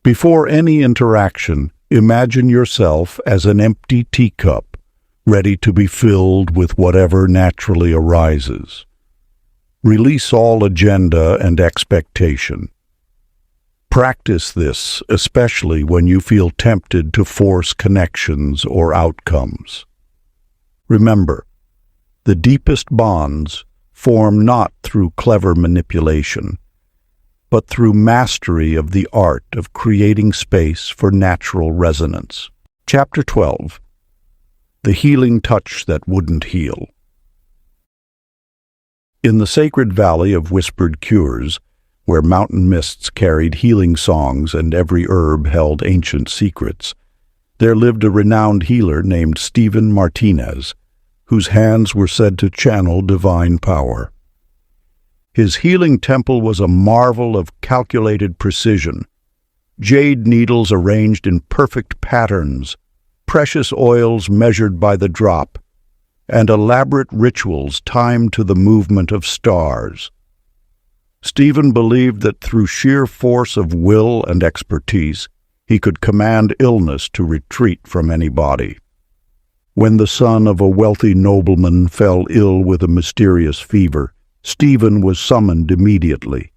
Before any interaction, imagine yourself as an empty teacup, ready to be filled with whatever naturally arises. Release all agenda and expectation. Practice this, especially when you feel tempted to force connections or outcomes. Remember, the deepest bonds form not through clever manipulation, but through mastery of the art of creating space for natural resonance. Chapter 12. The Healing Touch That Wouldn't Heal. In the sacred valley of whispered cures, where mountain mists carried healing songs and every herb held ancient secrets, there lived a renowned healer named Stephen Martinez, whose hands were said to channel divine power. His healing temple was a marvel of calculated precision, jade needles arranged in perfect patterns, precious oils measured by the drop, and elaborate rituals timed to the movement of stars. Stephen believed that through sheer force of will and expertise, he could command illness to retreat from any body. When the son of a wealthy nobleman fell ill with a mysterious fever, Stephen was summoned immediately.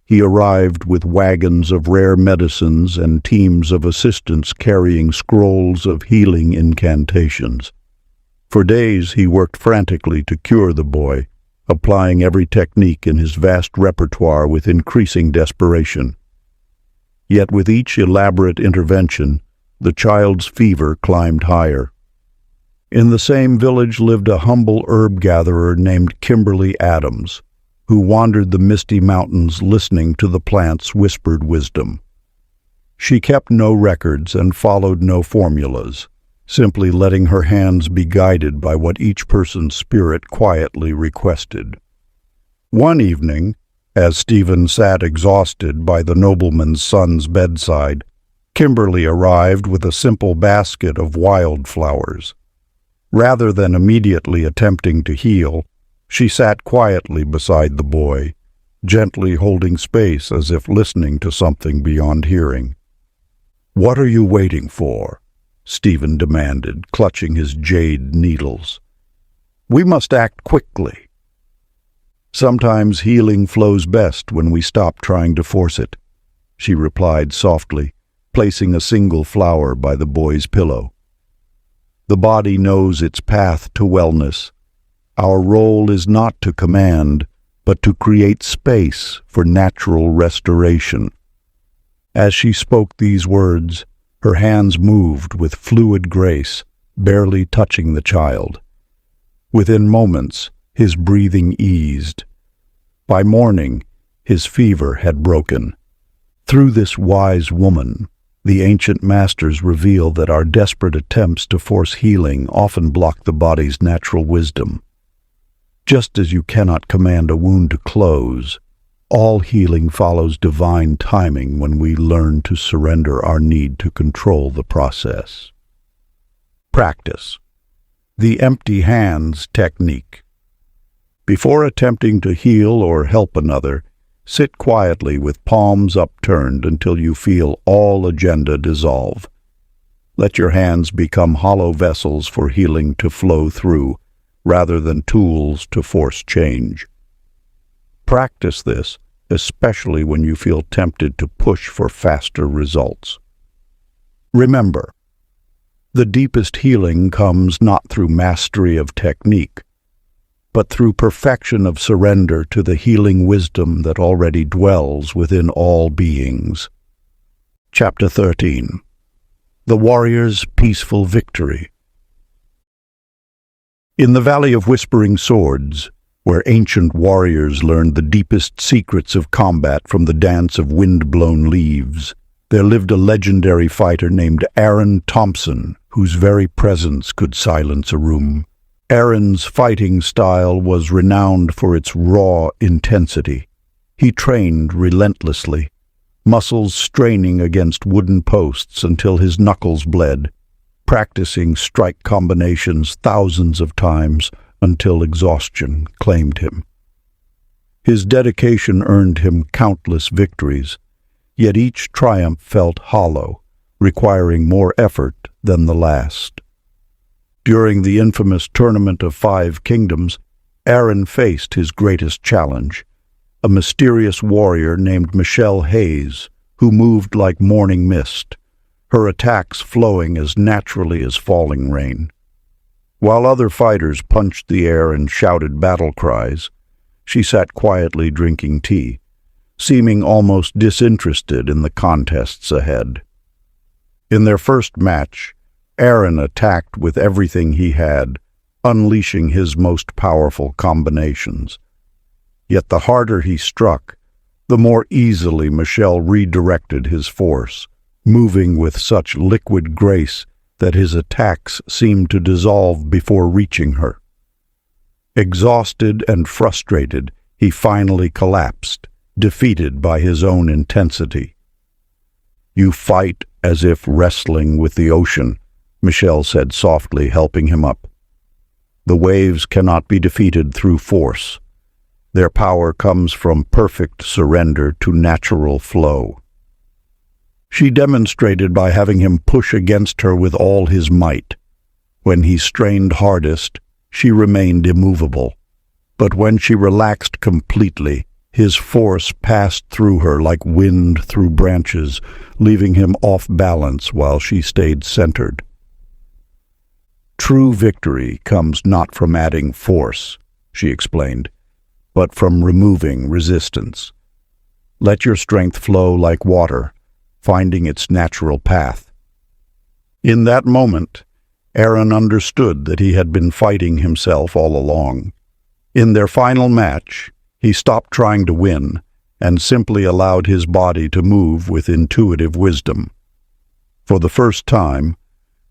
He arrived with wagons of rare medicines and teams of assistants carrying scrolls of healing incantations. For days he worked frantically to cure the boy, applying every technique in his vast repertoire with increasing desperation. Yet with each elaborate intervention, the child's fever climbed higher. In the same village lived a humble herb gatherer named Kimberly Adams, who wandered the misty mountains listening to the plant's whispered wisdom. She kept no records and followed no formulas, simply letting her hands be guided by what each person's spirit quietly requested. One evening, as Stephen sat exhausted by the nobleman's son's bedside, Kimberly arrived with a simple basket of wildflowers. Rather than immediately attempting to heal, she sat quietly beside the boy, gently holding space as if listening to something beyond hearing. "What are you waiting for?" Stephen demanded, clutching his jade needles. "We must act quickly." "Sometimes healing flows best when we stop trying to force it," she replied softly, placing a single flower by the boy's pillow. "The body knows its path to wellness. Our role is not to command, but to create space for natural restoration." As she spoke these words, her hands moved with fluid grace, barely touching the child. Within moments, his breathing eased. By morning, his fever had broken. Through this wise woman, the ancient masters reveal that our desperate attempts to force healing often block the body's natural wisdom. Just as you cannot command a wound to close, all healing follows divine timing when we learn to surrender our need to control the process. Practice. The empty hands technique. Before attempting to heal or help another, sit quietly with palms upturned until you feel all agenda dissolve. Let your hands become hollow vessels for healing to flow through, rather than tools to force change. Practice this, especially when you feel tempted to push for faster results. Remember, the deepest healing comes not through mastery of technique, but through perfection of surrender to the healing wisdom that already dwells within all beings. Chapter 13. The Warrior's Peaceful Victory. In the Valley of Whispering Swords, where ancient warriors learned the deepest secrets of combat from the dance of wind-blown leaves, there lived a legendary fighter named Aaron Thompson, whose very presence could silence a room. Aaron's fighting style was renowned for its raw intensity. He trained relentlessly, muscles straining against wooden posts until his knuckles bled, practicing strike combinations thousands of times until exhaustion claimed him. His dedication earned him countless victories, yet each triumph felt hollow, requiring more effort than the last. During the infamous Tournament of 5 Kingdoms, Aaron faced his greatest challenge, a mysterious warrior named Michelle Hayes, who moved like morning mist, her attacks flowing as naturally as falling rain. While other fighters punched the air and shouted battle cries, she sat quietly drinking tea, seeming almost disinterested in the contests ahead. In their first match, Aaron attacked with everything he had, unleashing his most powerful combinations. Yet the harder he struck, the more easily Michel redirected his force, moving with such liquid grace that his attacks seemed to dissolve before reaching her. Exhausted and frustrated, he finally collapsed, defeated by his own intensity. "You fight as if wrestling with the ocean," Michel said softly, helping him up. "The waves cannot be defeated through force. Their power comes from perfect surrender to natural flow." She demonstrated by having him push against her with all his might. When he strained hardest, she remained immovable. But when she relaxed completely, his force passed through her like wind through branches, leaving him off balance while she stayed centered. "True victory comes not from adding force," she explained, "but from removing resistance. Let your strength flow like water, finding its natural path." In that moment, Aaron understood that he had been fighting himself all along. In their final match, he stopped trying to win and simply allowed his body to move with intuitive wisdom. For the first time,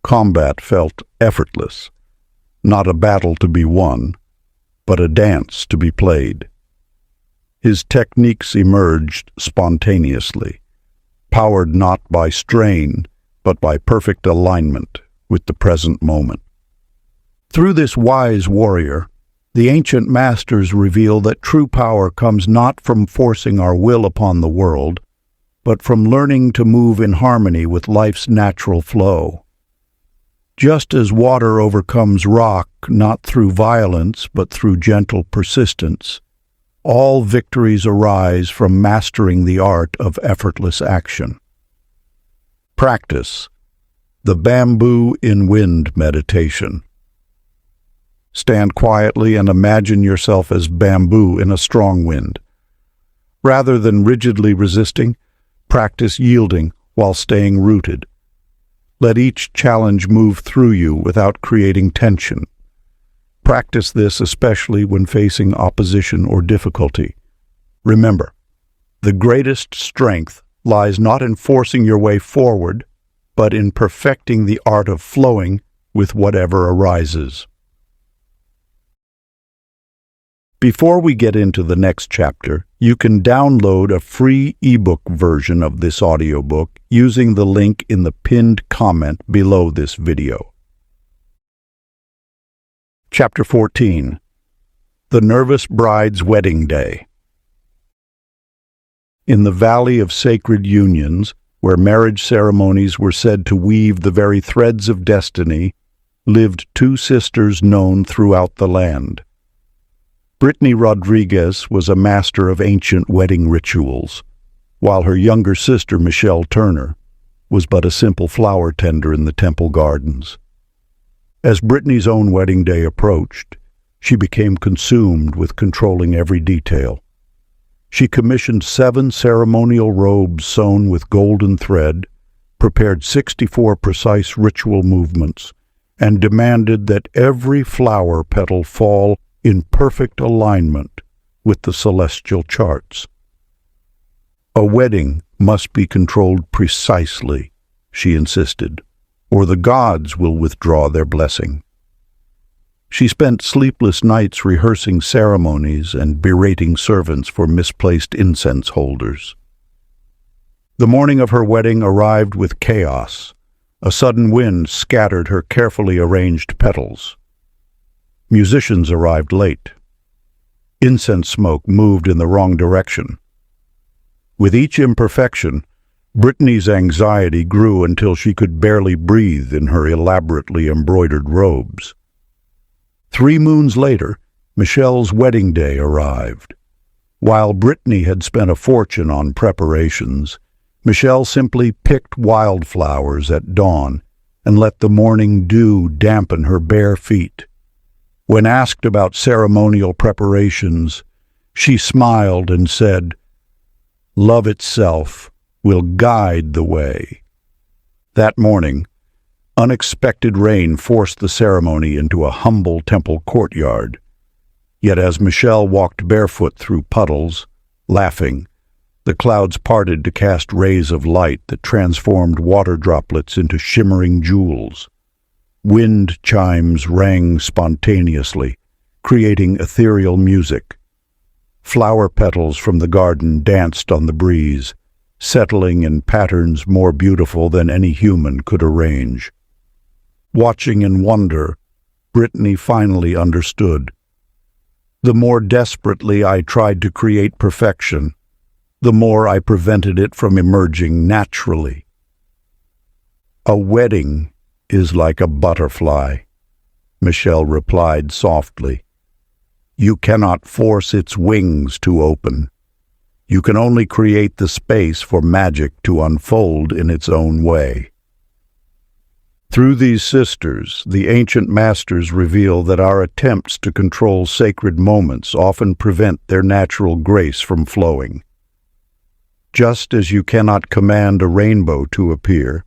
combat felt effortless, not a battle to be won, but a dance to be played. His techniques emerged spontaneously, powered not by strain, but by perfect alignment with the present moment. Through this wise warrior, the ancient masters reveal that true power comes not from forcing our will upon the world, but from learning to move in harmony with life's natural flow. Just as water overcomes rock not through violence but through gentle persistence, all victories arise from mastering the art of effortless action. Practice the bamboo in wind meditation. Stand quietly and imagine yourself as bamboo in a strong wind. Rather than rigidly resisting, practice yielding while staying rooted. Let each challenge move through you without creating tension. Practice this especially when facing opposition or difficulty. Remember, the greatest strength lies not in forcing your way forward, but in perfecting the art of flowing with whatever arises. Before we get into the next chapter, you can download a free ebook version of this audiobook using the link in the pinned comment below this video. Chapter 14. The Nervous Bride's Wedding Day. In the Valley of Sacred Unions, where marriage ceremonies were said to weave the very threads of destiny, lived two sisters known throughout the land. Brittany Rodriguez was a master of ancient wedding rituals, while her younger sister, Michelle Turner, was but a simple flower tender in the temple gardens. As Brittany's own wedding day approached, she became consumed with controlling every detail. She commissioned 7 ceremonial robes sewn with golden thread, prepared 64 precise ritual movements, and demanded that every flower petal fall in perfect alignment with the celestial charts. A wedding must be controlled precisely, she insisted, or the gods will withdraw their blessing. She spent sleepless nights rehearsing ceremonies and berating servants for misplaced incense holders. The morning of her wedding arrived with chaos. A sudden wind scattered her carefully arranged petals. Musicians arrived late. Incense smoke moved in the wrong direction. With each imperfection, Brittany's anxiety grew until she could barely breathe in her elaborately embroidered robes. 3 moons later, Michelle's wedding day arrived. While Brittany had spent a fortune on preparations, Michelle simply picked wildflowers at dawn and let the morning dew dampen her bare feet. When asked about ceremonial preparations, she smiled and said, "Love itself will guide the way." That morning, unexpected rain forced the ceremony into a humble temple courtyard. Yet as Michelle walked barefoot through puddles, laughing, the clouds parted to cast rays of light that transformed water droplets into shimmering jewels. Wind chimes rang spontaneously, creating ethereal music. Flower petals from the garden danced on the breeze, settling in patterns more beautiful than any human could arrange. Watching in wonder, Brittany finally understood. The more desperately I tried to create perfection, the more I prevented it from emerging naturally. A wedding is like a butterfly, Michelle replied softly. You cannot force its wings to open. You can only create the space for magic to unfold in its own way. Through these sisters, the ancient masters reveal that our attempts to control sacred moments often prevent their natural grace from flowing. Just as you cannot command a rainbow to appear,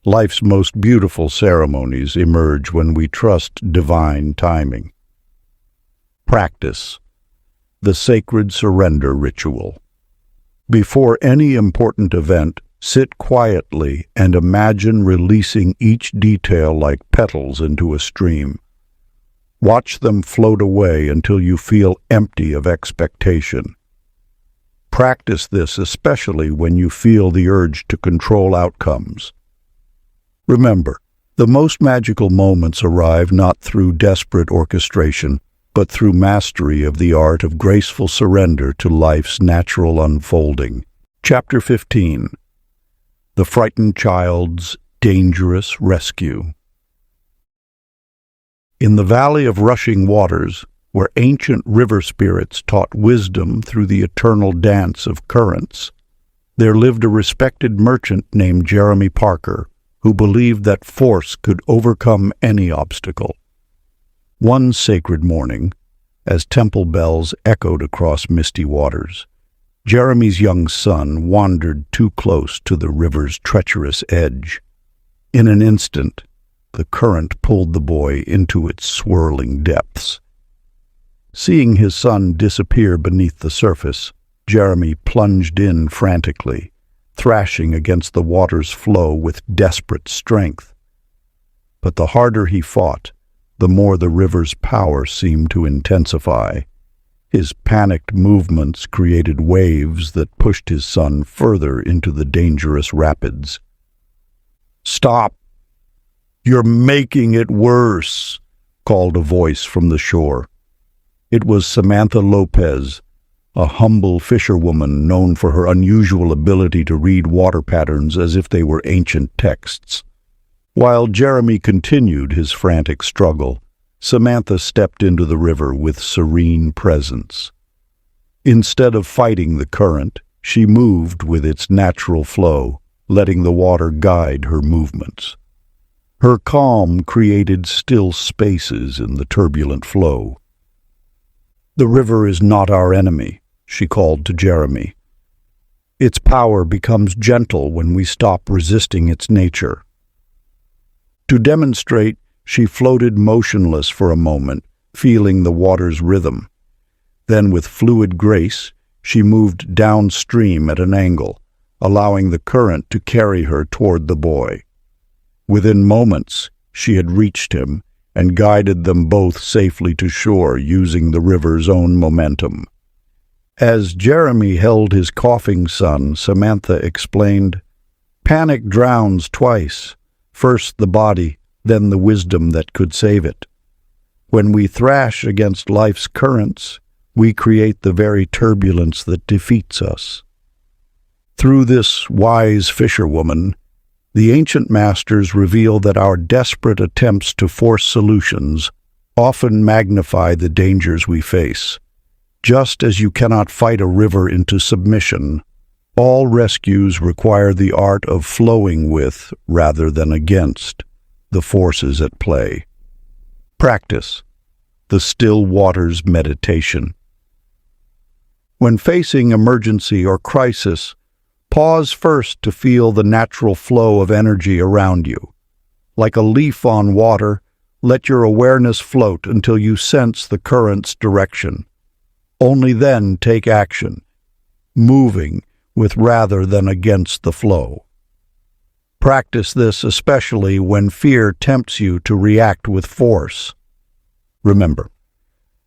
life's most beautiful ceremonies emerge when we trust divine timing. Practice. The sacred surrender ritual. Before any important event, sit quietly and imagine releasing each detail like petals into a stream. Watch them float away until you feel empty of expectation. Practice this especially when you feel the urge to control outcomes. Remember, the most magical moments arrive not through desperate orchestration, but through mastery of the art of graceful surrender to life's natural unfolding. Chapter 15. The Frightened Child's Dangerous Rescue. In the valley of rushing waters, where ancient river spirits taught wisdom through the eternal dance of currents, there lived a respected merchant named Jeremy Parker, who believed that force could overcome any obstacle. One sacred morning, as temple bells echoed across misty waters, Jeremy's young son wandered too close to the river's treacherous edge. In an instant, the current pulled the boy into its swirling depths. Seeing his son disappear beneath the surface, Jeremy plunged in frantically, thrashing against the water's flow with desperate strength. But the harder he fought, the more the river's power seemed to intensify. His panicked movements created waves that pushed his son further into the dangerous rapids. "Stop! You're making it worse," called a voice from the shore. It was Samantha Lopez, a humble fisherwoman known for her unusual ability to read water patterns as if they were ancient texts. While Jeremy continued his frantic struggle, Samantha stepped into the river with serene presence. Instead of fighting the current, she moved with its natural flow, letting the water guide her movements. Her calm created still spaces in the turbulent flow. "The river is not our enemy," she called to Jeremy. "Its power becomes gentle when we stop resisting its nature." To demonstrate, she floated motionless for a moment, feeling the water's rhythm. Then, with fluid grace, she moved downstream at an angle, allowing the current to carry her toward the boy. Within moments, she had reached him and guided them both safely to shore using the river's own momentum. As Jeremy held his coughing son, Samantha explained, "Panic drowns twice. First the body, then the wisdom that could save it. When we thrash against life's currents, we create the very turbulence that defeats us." Through this wise fisherwoman, the ancient masters reveal that our desperate attempts to force solutions often magnify the dangers we face. Just as you cannot fight a river into submission, all rescues require the art of flowing with, rather than against, the forces at play. Practice. The still waters meditation. When facing emergency or crisis, pause first to feel the natural flow of energy around you. Like a leaf on water, Let your awareness float until you sense the current's direction. Only then take action, moving with rather than against the flow. Practice this especially when fear tempts you to react with force. Remember,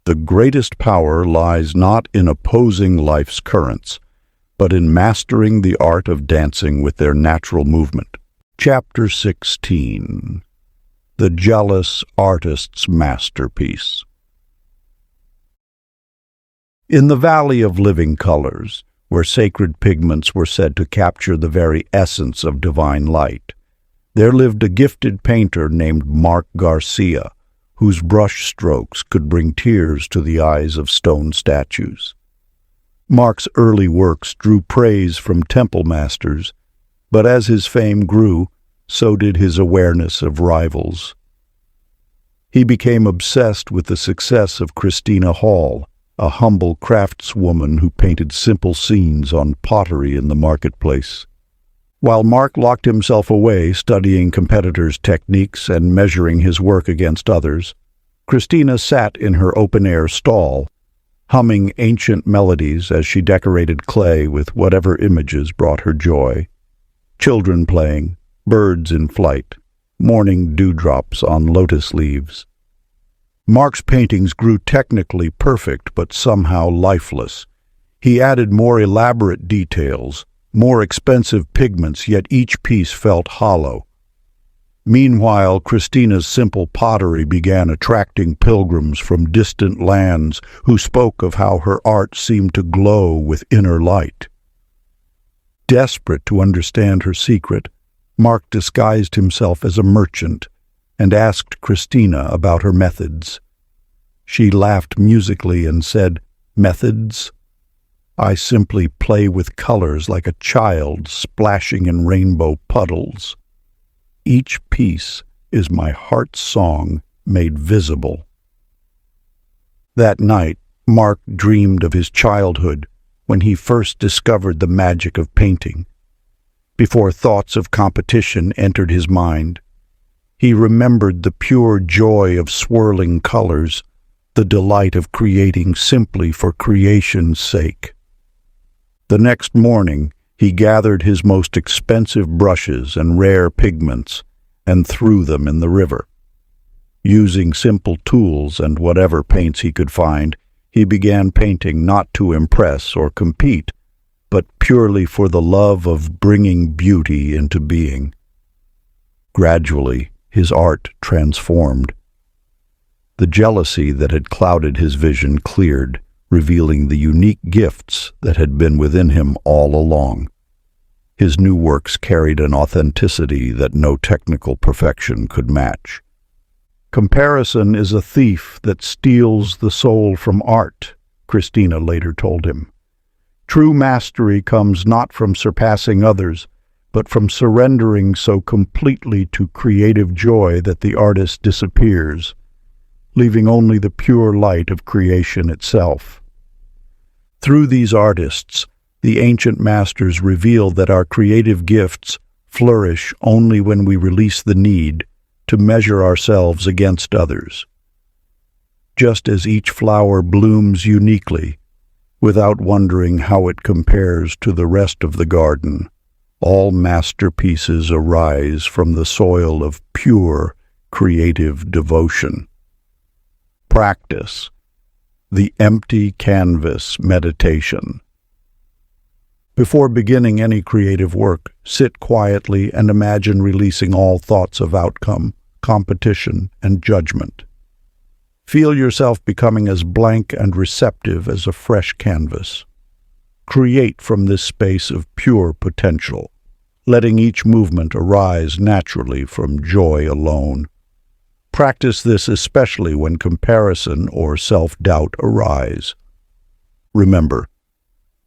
the greatest power lies not in opposing life's currents, but in mastering the art of dancing with their natural movement. Chapter 16. The Jealous Artist's Masterpiece. In the Valley of Living Colors, where sacred pigments were said to capture the very essence of divine light, there lived a gifted painter named Mark Garcia, whose brush strokes could bring tears to the eyes of stone statues. Mark's early works drew praise from temple masters, but as his fame grew, so did his awareness of rivals. He became obsessed with the success of Christina Hall, a humble craftswoman who painted simple scenes on pottery in the marketplace. While Mark locked himself away studying competitors' techniques and measuring his work against others, Christina sat in her open-air stall, humming ancient melodies as she decorated clay with whatever images brought her joy. Children playing, birds in flight, morning dewdrops on lotus leaves. Mark's paintings grew technically perfect but somehow lifeless. He added more elaborate details, more expensive pigments, yet each piece felt hollow. Meanwhile, Christina's simple pottery began attracting pilgrims from distant lands who spoke of how her art seemed to glow with inner light. Desperate to understand her secret, Mark disguised himself as a merchant and asked Christina about her methods. She laughed musically and said, "Methods? I simply play with colors like a child splashing in rainbow puddles. Each piece is my heart's song made visible." That night, Mark dreamed of his childhood when he first discovered the magic of painting. Before thoughts of competition entered his mind, he remembered the pure joy of swirling colors, the delight of creating simply for creation's sake. The next morning, he gathered his most expensive brushes and rare pigments and threw them in the river. Using simple tools and whatever paints he could find, he began painting not to impress or compete, but purely for the love of bringing beauty into being. Gradually, his art transformed. The jealousy that had clouded his vision cleared, revealing the unique gifts that had been within him all along. His new works carried an authenticity that no technical perfection could match. "Comparison is a thief that steals the soul from art," Christina later told him. "True mastery comes not from surpassing others, but from surrendering so completely to creative joy that the artist disappears, leaving only the pure light of creation itself." Through these artists, the ancient masters revealed that our creative gifts flourish only when we release the need to measure ourselves against others. Just as each flower blooms uniquely, without wondering how it compares to the rest of the garden, all masterpieces arise from the soil of pure, creative devotion. Practice the empty canvas meditation. Before beginning any creative work, sit quietly and imagine releasing all thoughts of outcome, competition, and judgment. Feel yourself becoming as blank and receptive as a fresh canvas. Create from this space of pure potential, letting each movement arise naturally from joy alone. Practice this especially when comparison or self-doubt arise. Remember,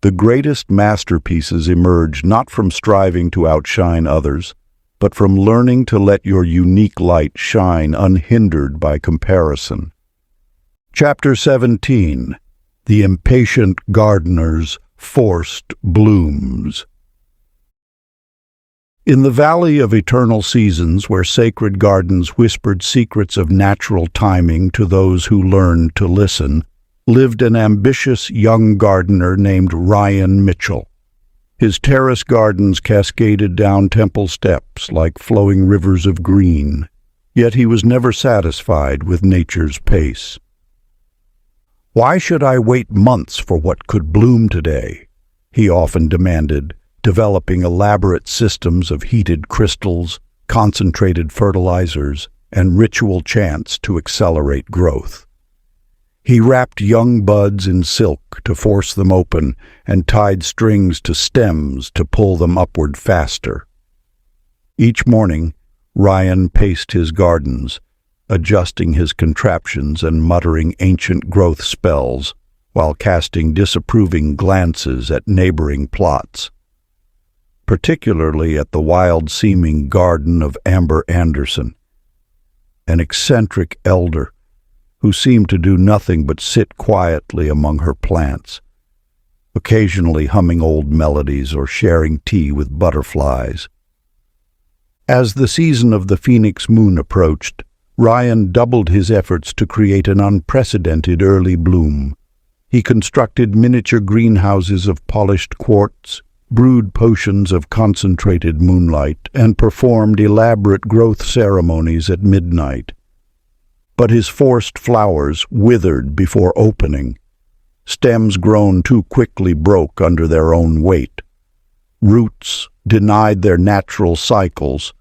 the greatest masterpieces emerge not from striving to outshine others, but from learning to let your unique light shine unhindered by comparison. Chapter 17. The Impatient Gardener's Forced Blooms. In the valley of eternal seasons, where sacred gardens whispered secrets of natural timing to those who learned to listen, lived an ambitious young gardener named Ryan Mitchell. His terrace gardens cascaded down temple steps like flowing rivers of green, yet he was never satisfied with nature's pace. "Why should I wait months for what could bloom today?" he often demanded, developing elaborate systems of heated crystals, concentrated fertilizers, and ritual chants to accelerate growth. He wrapped young buds in silk to force them open and tied strings to stems to pull them upward faster. Each morning, Ryan paced his gardens, adjusting his contraptions and muttering ancient growth spells while casting disapproving glances at neighboring plots, particularly at the wild-seeming garden of Amber Anderson, an eccentric elder who seemed to do nothing but sit quietly among her plants, occasionally humming old melodies or sharing tea with butterflies. As the season of the phoenix moon approached, Ryan doubled his efforts to create an unprecedented early bloom. He constructed miniature greenhouses of polished quartz, brewed potions of concentrated moonlight, and performed elaborate growth ceremonies at midnight. But his forced flowers withered before opening. Stems grown too quickly broke under their own weight. Roots, denied their natural cycles,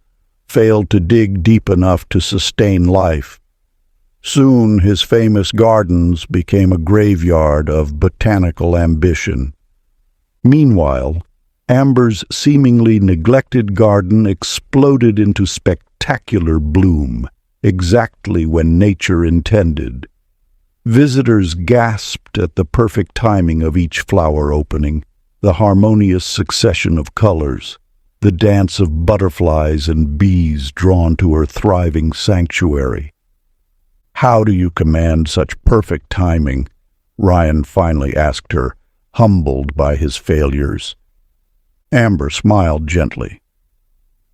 failed to dig deep enough to sustain life. Soon his famous gardens became a graveyard of botanical ambition. Meanwhile, Amber's seemingly neglected garden exploded into spectacular bloom, exactly when nature intended. Visitors gasped at the perfect timing of each flower opening, the harmonious succession of colors, the dance of butterflies and bees drawn to her thriving sanctuary. "How do you command such perfect timing?" Ryan finally asked her, humbled by his failures. Amber smiled gently.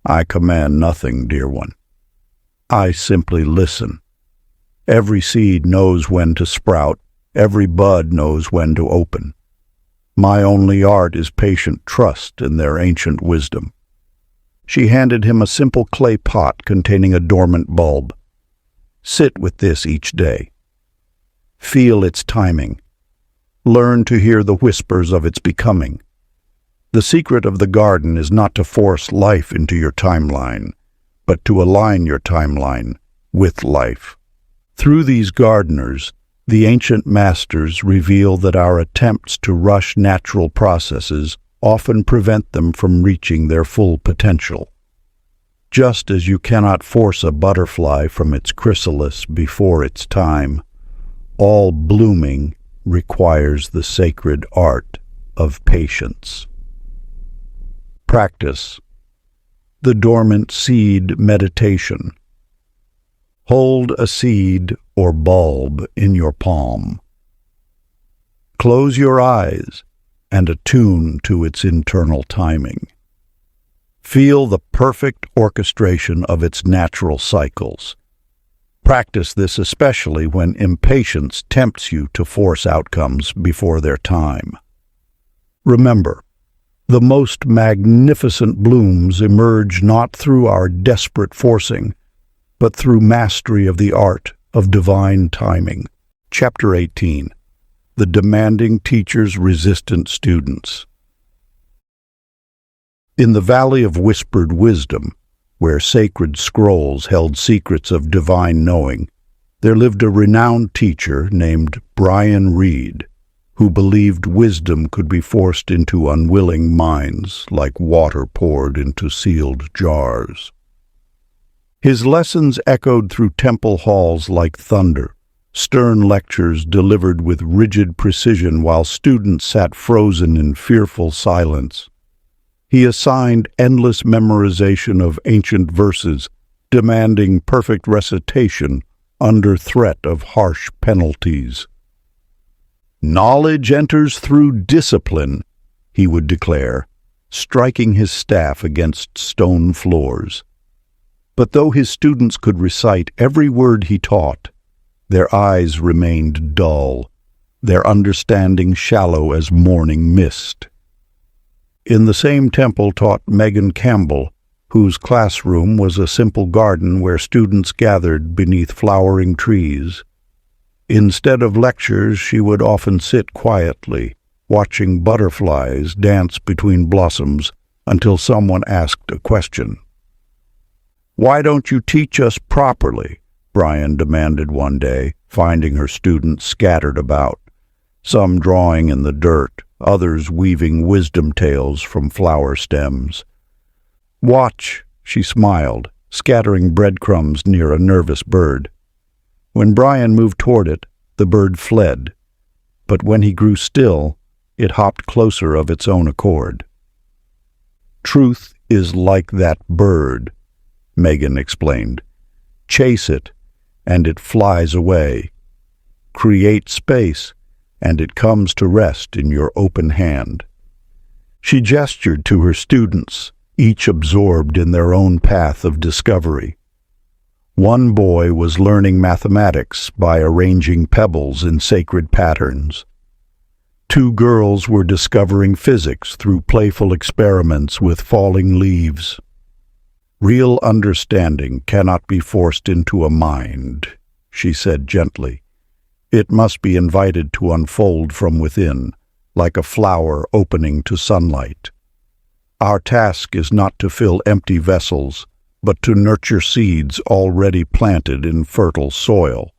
"I command nothing, dear one. I simply listen. Every seed knows when to sprout, every bud knows when to open. My only art is patient trust in their ancient wisdom." She handed him a simple clay pot containing a dormant bulb. "Sit with this each day. Feel its timing. Learn to hear the whispers of its becoming. The secret of the garden is not to force life into your timeline, but to align your timeline with life." Through these gardeners, the ancient masters reveal that our attempts to rush natural processes often prevent them from reaching their full potential. Just as you cannot force a butterfly from its chrysalis before its time, all blooming requires the sacred art of patience. Practice. The dormant seed meditation. Hold a seed or bulb in your palm. Close your eyes and attune to its internal timing. Feel the perfect orchestration of its natural cycles. Practice this especially when impatience tempts you to force outcomes before their time. Remember, the most magnificent blooms emerge not through our desperate forcing, but through mastery of the art of divine timing. Chapter 18. The Demanding Teacher's Resistant Students. In the Valley of Whispered Wisdom, where sacred scrolls held secrets of divine knowing, there lived a renowned teacher named Brian Reed, who believed wisdom could be forced into unwilling minds like water poured into sealed jars. His lessons echoed through temple halls like thunder, stern lectures delivered with rigid precision while students sat frozen in fearful silence. He assigned endless memorization of ancient verses, demanding perfect recitation under threat of harsh penalties. "Knowledge enters through discipline," he would declare, striking his staff against stone floors. But though his students could recite every word he taught, their eyes remained dull, their understanding shallow as morning mist. In the same temple taught Megan Campbell, whose classroom was a simple garden where students gathered beneath flowering trees. Instead of lectures, she would often sit quietly, watching butterflies dance between blossoms until someone asked a question. "Why don't you teach us properly?" Brian demanded one day, finding her students scattered about, some drawing in the dirt, others weaving wisdom tales from flower stems. "Watch," she smiled, scattering breadcrumbs near a nervous bird. When Brian moved toward it, the bird fled, but when he grew still, it hopped closer of its own accord. "Truth is like that bird," Megan explained. "Chase it, and it flies away. Create space, and it comes to rest in your open hand." She gestured to her students, each absorbed in their own path of discovery. One boy was learning mathematics by arranging pebbles in sacred patterns. 2 girls were discovering physics through playful experiments with falling leaves. "Real understanding cannot be forced into a mind," she said gently. "It must be invited to unfold from within, like a flower opening to sunlight. Our task is not to fill empty vessels, but to nurture seeds already planted in fertile soil."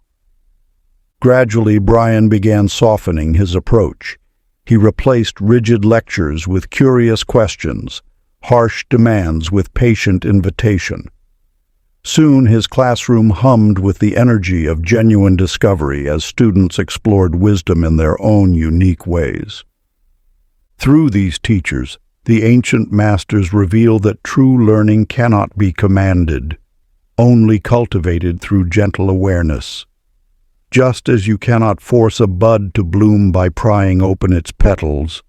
Gradually, Brian began softening his approach. He replaced rigid lectures with curious questions, harsh demands with patient invitation. Soon his classroom hummed with the energy of genuine discovery as students explored wisdom in their own unique ways. Through these teachers, the ancient masters reveal that true learning cannot be commanded, only cultivated through gentle awareness. Just as you cannot force a bud to bloom by prying open its petals,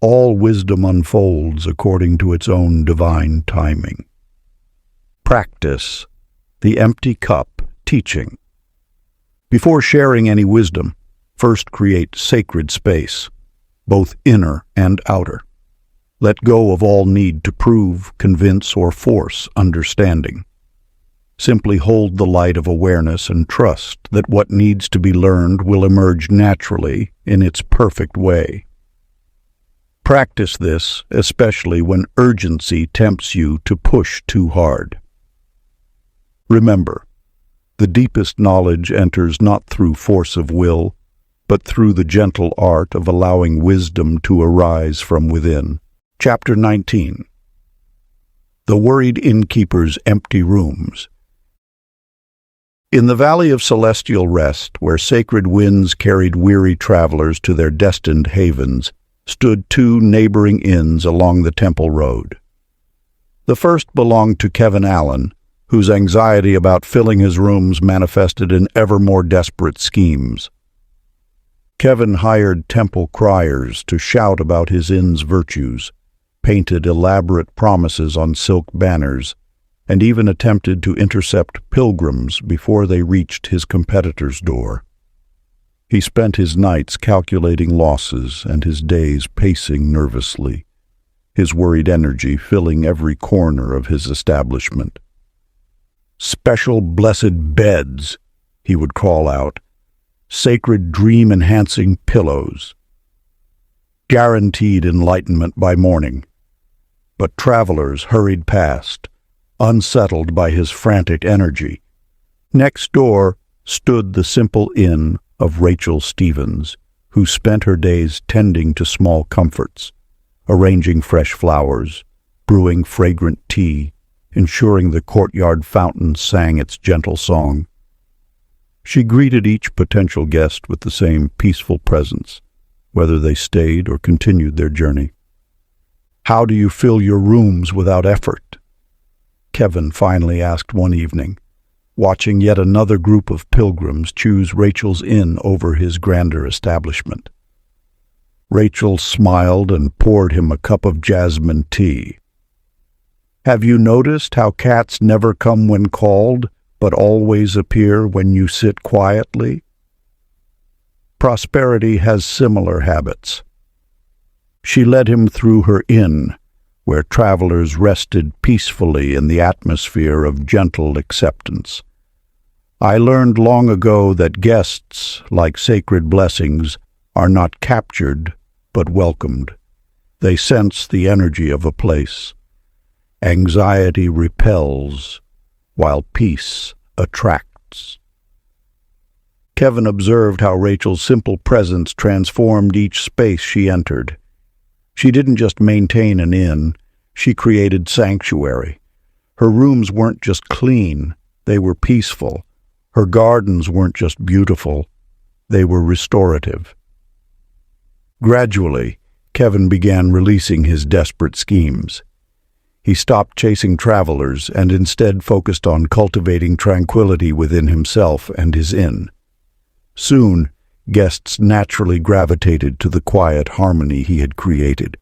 all wisdom unfolds according to its own divine timing. Practice, the empty cup, teaching. Before sharing any wisdom, first create sacred space, both inner and outer. Let go of all need to prove, convince, or force understanding. Simply hold the light of awareness and trust that what needs to be learned will emerge naturally in its perfect way. Practice this, especially when urgency tempts you to push too hard. Remember, the deepest knowledge enters not through force of will, but through the gentle art of allowing wisdom to arise from within. Chapter 19. The Worried Innkeeper's Empty Rooms. In the Valley of Celestial Rest, where sacred winds carried weary travelers to their destined havens, stood 2 neighboring inns along the Temple Road. The first belonged to Kevin Allen, whose anxiety about filling his rooms manifested in ever more desperate schemes. Kevin hired temple criers to shout about his inn's virtues, painted elaborate promises on silk banners, and even attempted to intercept pilgrims before they reached his competitor's door. He spent his nights calculating losses and his days pacing nervously, his worried energy filling every corner of his establishment. "Special blessed beds," he would call out, "sacred dream-enhancing pillows. Guaranteed enlightenment by morning." But travelers hurried past, unsettled by his frantic energy. Next door stood the simple inn of Rachel Stevens, who spent her days tending to small comforts, arranging fresh flowers, brewing fragrant tea, ensuring the courtyard fountain sang its gentle song. She greeted each potential guest with the same peaceful presence, whether they stayed or continued their journey. "How do you fill your rooms without effort?" Kevin finally asked one evening, watching yet another group of pilgrims choose Rachel's inn over his grander establishment. Rachel smiled and poured him a cup of jasmine tea. Have you noticed how cats never come when called, but always appear when you sit quietly? Prosperity has similar habits. She led him through her inn, where travelers rested peacefully in the atmosphere of gentle acceptance. I learned long ago that guests, like sacred blessings, are not captured, but welcomed. They sense the energy of a place. Anxiety repels, while peace attracts. Kevin observed how Rachel's simple presence transformed each space she entered. She didn't just maintain an inn, she created sanctuary. Her rooms weren't just clean, they were peaceful. Her gardens weren't just beautiful, they were restorative. Gradually, Kevin began releasing his desperate schemes. He stopped chasing travelers and instead focused on cultivating tranquility within himself and his inn. Soon, guests naturally gravitated to the quiet harmony he had created.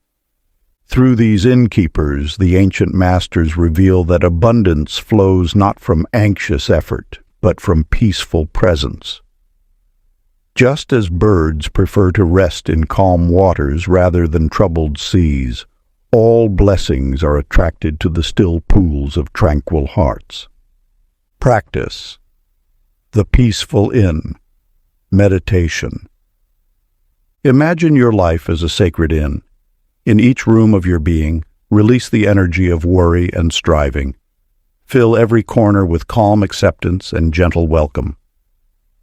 Through these innkeepers, the ancient masters reveal that abundance flows not from anxious effort, but from peaceful presence. Just as birds prefer to rest in calm waters rather than troubled seas, all blessings are attracted to the still pools of tranquil hearts. Practice. The peaceful inn. Meditation. Imagine your life as a sacred inn. In each room of your being, release the energy of worry and striving. Fill every corner with calm acceptance and gentle welcome.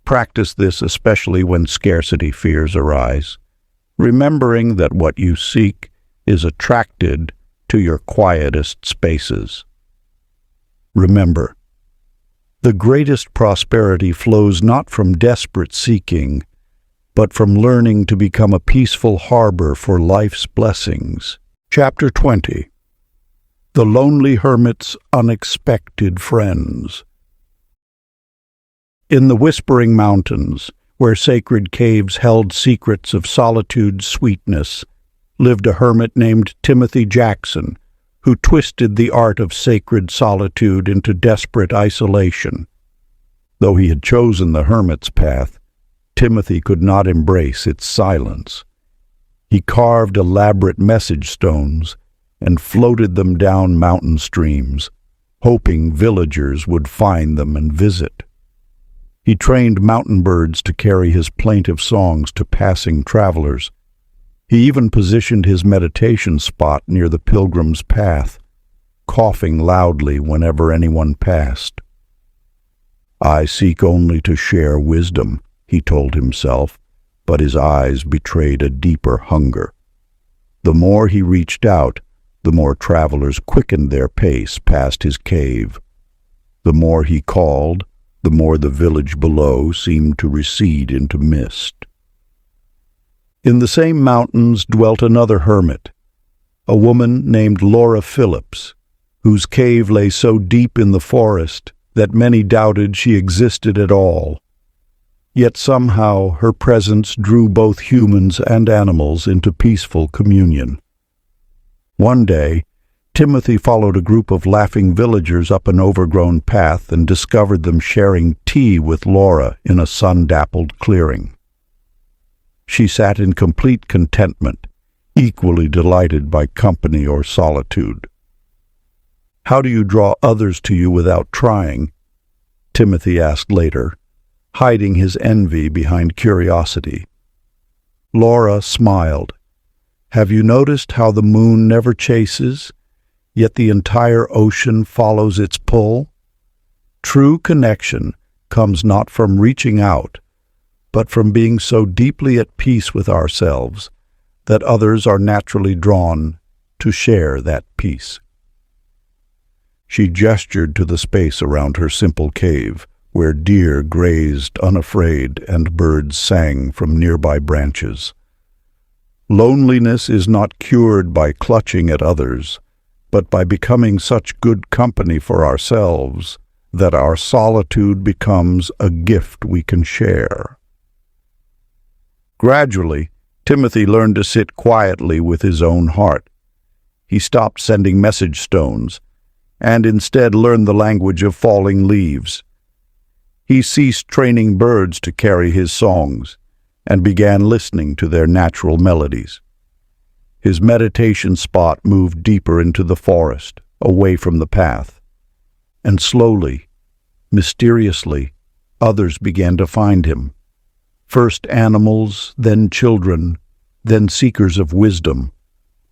Practice this especially when scarcity fears arise, remembering that what you seek is attracted to your quietest spaces. Remember, the greatest prosperity flows not from desperate seeking, but from learning to become a peaceful harbor for life's blessings. Chapter 20. The Lonely Hermit's Unexpected Friends. In the Whispering Mountains, where sacred caves held secrets of solitude's sweetness, lived a hermit named Timothy Jackson, who twisted the art of sacred solitude into desperate isolation. Though he had chosen the hermit's path, Timothy could not embrace its silence. He carved elaborate message stones and floated them down mountain streams, hoping villagers would find them and visit. He trained mountain birds to carry his plaintive songs to passing travelers. He even positioned his meditation spot near the pilgrim's path, coughing loudly whenever anyone passed. "I seek only to share wisdom," he told himself, but his eyes betrayed a deeper hunger. The more he reached out, the more travelers quickened their pace past his cave. The more he called, the more the village below seemed to recede into mist. In the same mountains dwelt another hermit, a woman named Laura Phillips, whose cave lay so deep in the forest that many doubted she existed at all. Yet somehow her presence drew both humans and animals into peaceful communion. One day, Timothy followed a group of laughing villagers up an overgrown path and discovered them sharing tea with Laura in a sun-dappled clearing. She sat in complete contentment, equally delighted by company or solitude. "How do you draw others to you without trying?" Timothy asked later, hiding his envy behind curiosity. Laura smiled. "Have you noticed how the moon never chases, yet the entire ocean follows its pull? True connection comes not from reaching out, but from being so deeply at peace with ourselves that others are naturally drawn to share that peace." She gestured to the space around her simple cave, where deer grazed unafraid and birds sang from nearby branches. Loneliness is not cured by clutching at others, but by becoming such good company for ourselves that our solitude becomes a gift we can share. Gradually, Timothy learned to sit quietly with his own heart. He stopped sending message stones, and instead learned the language of falling leaves. He ceased training birds to carry his songs, and began listening to their natural melodies. His meditation spot moved deeper into the forest, away from the path. And slowly, mysteriously, others began to find him. First animals, then children, then seekers of wisdom,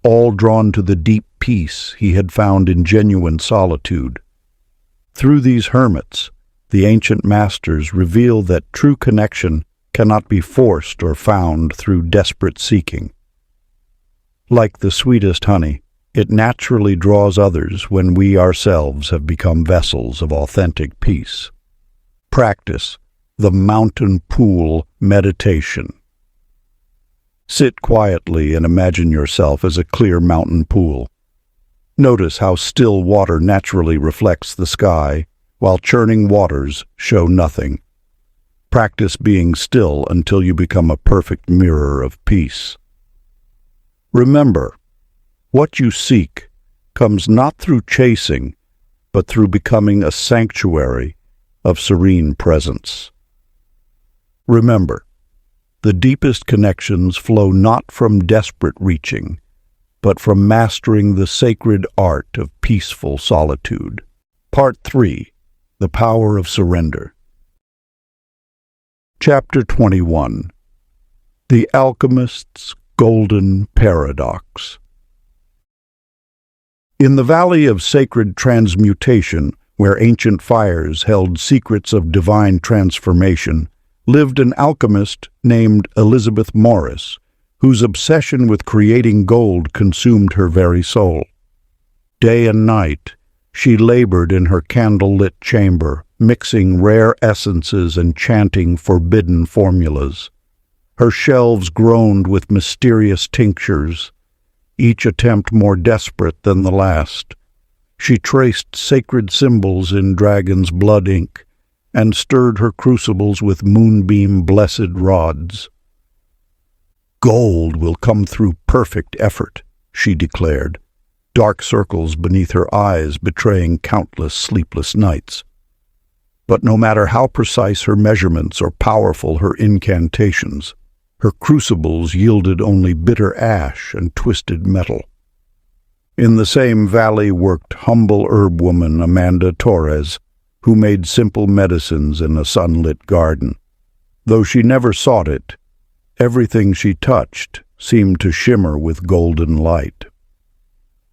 all drawn to the deep peace he had found in genuine solitude. Through these hermits, the ancient masters reveal that true connection cannot be forced or found through desperate seeking. Like the sweetest honey, it naturally draws others when we ourselves have become vessels of authentic peace. Practice the mountain pool meditation. Sit quietly and imagine yourself as a clear mountain pool. Notice how still water naturally reflects the sky, while churning waters show nothing. Practice being still until you become a perfect mirror of peace. Remember, what you seek comes not through chasing, but through becoming a sanctuary of serene presence. Remember, the deepest connections flow not from desperate reaching, but from mastering the sacred art of peaceful solitude. Part 3. The Power of Surrender. Chapter 21. The Alchemist's Golden Paradox. In the Valley of Sacred Transmutation, where ancient fires held secrets of divine transformation, lived an alchemist named Elizabeth Morris, whose obsession with creating gold consumed her very soul. Day and night, she labored in her candle-lit chamber, mixing rare essences and chanting forbidden formulas. Her shelves groaned with mysterious tinctures, each attempt more desperate than the last. She traced sacred symbols in dragon's blood ink, and stirred her crucibles with moonbeam-blessed rods. "Gold will come through perfect effort," she declared, dark circles beneath her eyes betraying countless sleepless nights. But no matter how precise her measurements or powerful her incantations, her crucibles yielded only bitter ash and twisted metal. In the same valley worked humble herb woman Amanda Torres, who made simple medicines in a sunlit garden. Though she never sought it, everything she touched seemed to shimmer with golden light.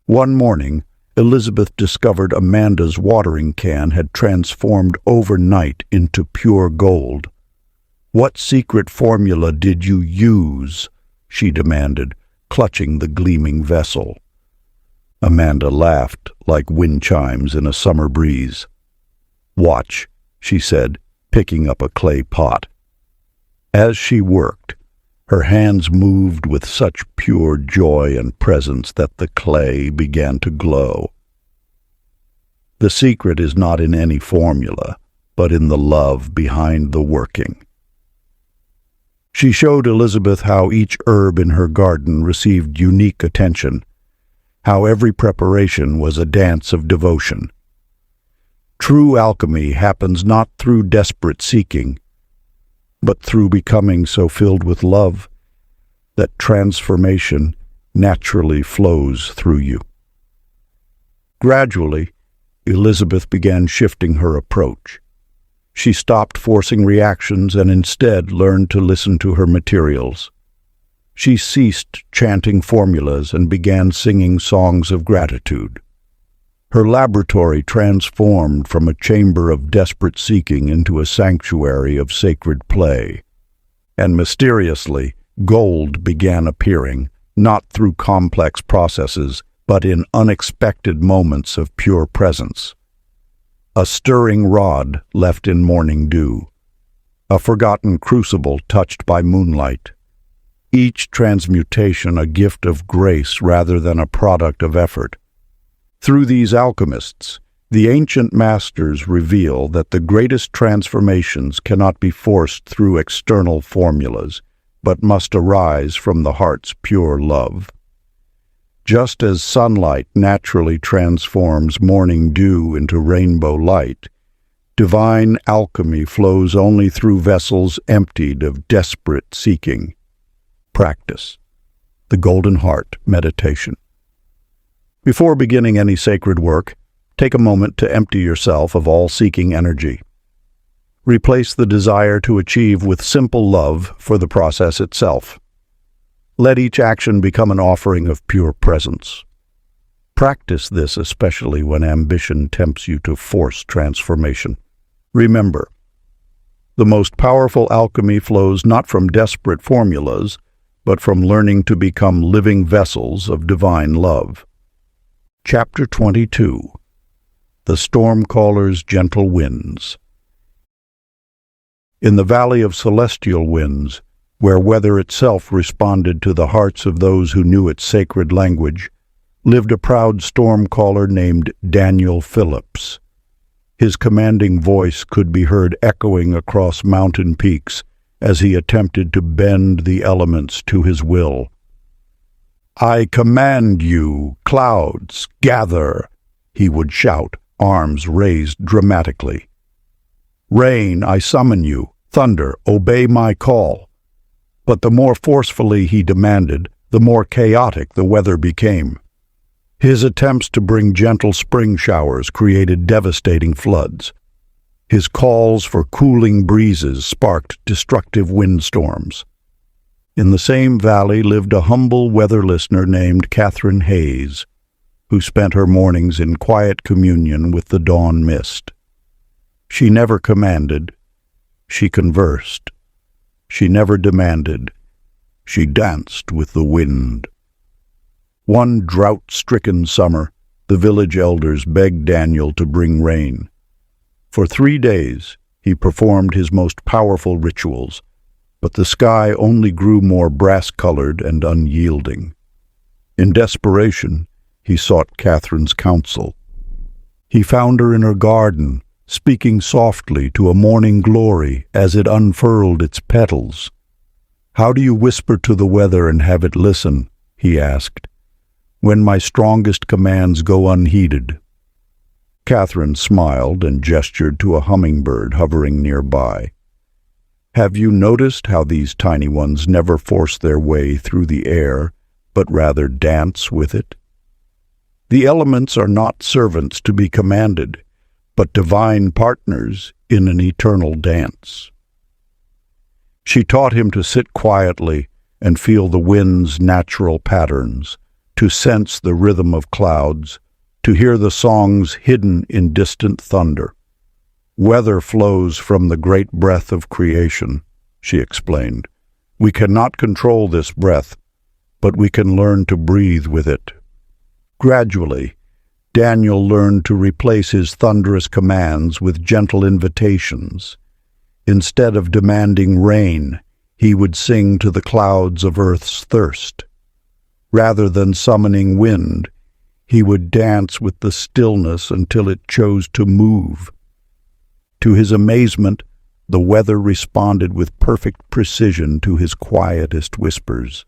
One morning, Elizabeth discovered Amanda's watering can had transformed overnight into pure gold. "What secret formula did you use?" she demanded, clutching the gleaming vessel. Amanda laughed like wind chimes in a summer breeze. "Watch," she said, picking up a clay pot. As she worked, her hands moved with such pure joy and presence that the clay began to glow. The secret is not in any formula, but in the love behind the working. She showed Elizabeth how each herb in her garden received unique attention, how every preparation was a dance of devotion. True alchemy happens not through desperate seeking, but through becoming so filled with love that transformation naturally flows through you. Gradually, Elizabeth began shifting her approach. She stopped forcing reactions and instead learned to listen to her materials. She ceased chanting formulas and began singing songs of gratitude. Her laboratory transformed from a chamber of desperate seeking into a sanctuary of sacred play. And mysteriously, gold began appearing, not through complex processes, but in unexpected moments of pure presence. A stirring rod left in morning dew, a forgotten crucible touched by moonlight. Each transmutation a gift of grace rather than a product of effort. Through these alchemists, the ancient masters reveal that the greatest transformations cannot be forced through external formulas, but must arise from the heart's pure love. Just as sunlight naturally transforms morning dew into rainbow light, divine alchemy flows only through vessels emptied of desperate seeking. Practice. The Golden Heart Meditation. Before beginning any sacred work, take a moment to empty yourself of all seeking energy. Replace the desire to achieve with simple love for the process itself. Let each action become an offering of pure presence. Practice this especially when ambition tempts you to force transformation. Remember, the most powerful alchemy flows not from desperate formulas, but from learning to become living vessels of divine love. Chapter 22. The Stormcaller's Gentle Winds. In the valley of celestial winds, where weather itself responded to the hearts of those who knew its sacred language, lived a proud storm-caller named Daniel Phillips. His commanding voice could be heard echoing across mountain peaks as he attempted to bend the elements to his will. "I command you, clouds, gather," he would shout, arms raised dramatically. "Rain, I summon you. Thunder, obey my call." But the more forcefully he demanded, the more chaotic the weather became. His attempts to bring gentle spring showers created devastating floods. His calls for cooling breezes sparked destructive windstorms. In the same valley lived a humble weather listener named Catherine Hayes, who spent her mornings in quiet communion with the dawn mist. She never commanded, she conversed. She never demanded, she danced with the wind. One drought-stricken summer, the village elders begged Daniel to bring rain. For 3 days, he performed his most powerful rituals, but the sky only grew more brass-colored and unyielding. In desperation, he sought Catherine's counsel. He found her in her garden, speaking softly to a morning glory as it unfurled its petals. "How do you whisper to the weather and have it listen?" he asked, "when my strongest commands go unheeded?" Catherine smiled and gestured to a hummingbird hovering nearby. "Have you noticed how these tiny ones never force their way through the air, but rather dance with it? The elements are not servants to be commanded, but divine partners in an eternal dance." She taught him to sit quietly and feel the wind's natural patterns, to sense the rhythm of clouds, to hear the songs hidden in distant thunder. "Weather flows from the great breath of creation," she explained. "We cannot control this breath, but we can learn to breathe with it." Gradually, Daniel learned to replace his thunderous commands with gentle invitations. Instead of demanding rain, he would sing to the clouds of earth's thirst. Rather than summoning wind, he would dance with the stillness until it chose to move. To his amazement, the weather responded with perfect precision to his quietest whispers.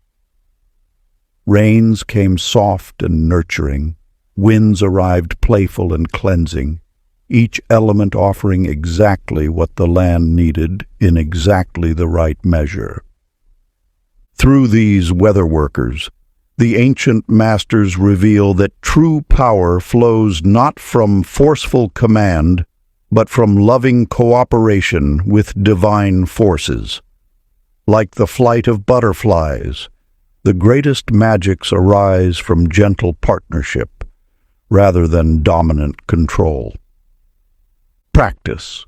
Rains came soft and nurturing. Winds arrived playful and cleansing, each element offering exactly what the land needed in exactly the right measure. Through these weather workers, the ancient masters reveal that true power flows not from forceful command, but from loving cooperation with divine forces. Like the flight of butterflies, the greatest magics arise from gentle partnership, rather than dominant control. Practice.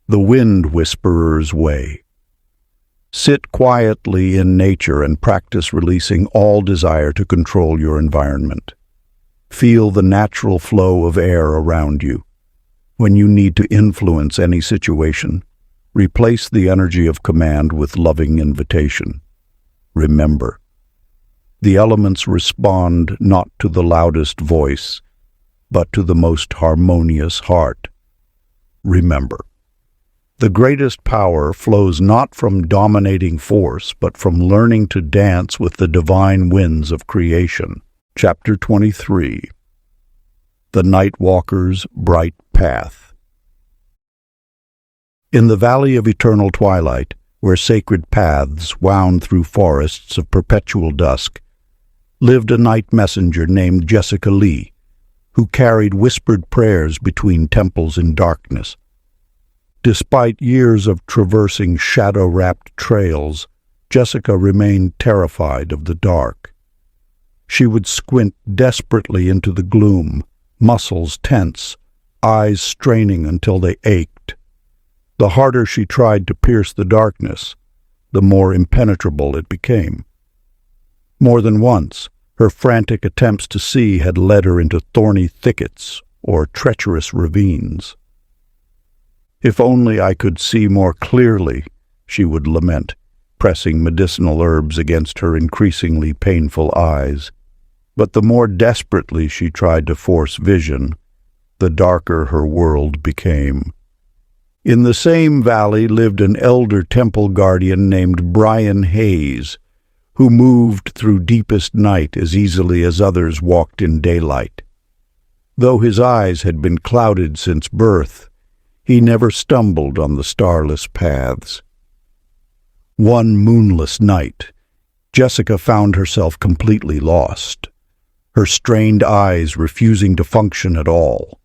The Wind Whisperer's Way. Sit quietly in nature and practice releasing all desire to control your environment. Feel the natural flow of air around you. When you need to influence any situation, replace the energy of command with loving invitation. Remember, the elements respond not to the loudest voice, but to the most harmonious heart. Remember, The greatest power flows not from dominating force, but from learning to dance with the divine winds of creation. Chapter 23. The Night Walker's Bright Path. In the valley of eternal twilight, where sacred paths wound through forests of perpetual dusk, lived a night messenger named Jessica Lee, who carried whispered prayers between temples in darkness. Despite years of traversing shadow-wrapped trails, Jessica remained terrified of the dark. She would squint desperately into the gloom, muscles tense, eyes straining until they ached. The harder she tried to pierce the darkness, the more impenetrable it became. More than once, her frantic attempts to see had led her into thorny thickets or treacherous ravines. "If only I could see more clearly," she would lament, pressing medicinal herbs against her increasingly painful eyes. But the more desperately she tried to force vision, the darker her world became. In the same valley lived an elder temple guardian named Brian Hayes, who moved through deepest night as easily as others walked in daylight. Though his eyes had been clouded since birth, he never stumbled on the starless paths. One moonless night, Jessica found herself completely lost, her strained eyes refusing to function at all.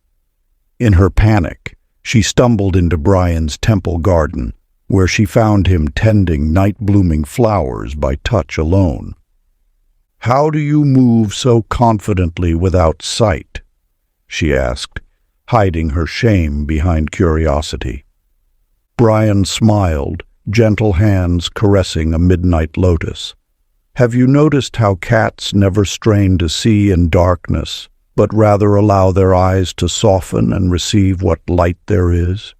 In her panic, she stumbled into Brian's temple garden, where she found him tending night-blooming flowers by touch alone. "How do you move so confidently without sight?" she asked, hiding her shame behind curiosity. Brian smiled, gentle hands caressing a midnight lotus. "Have you noticed how cats never strain to see in darkness, but rather allow their eyes to soften and receive what light there is?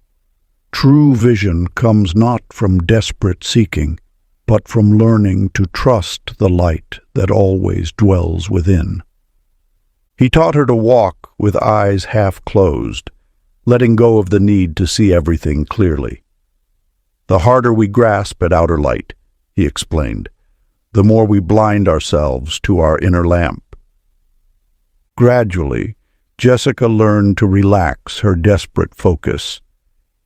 True vision comes not from desperate seeking, but from learning to trust the light that always dwells within." He taught her to walk with eyes half closed, letting go of the need to see everything clearly. "The harder we grasp at outer light," he explained, "the more we blind ourselves to our inner lamp." Gradually, Jessica learned to relax her desperate focus.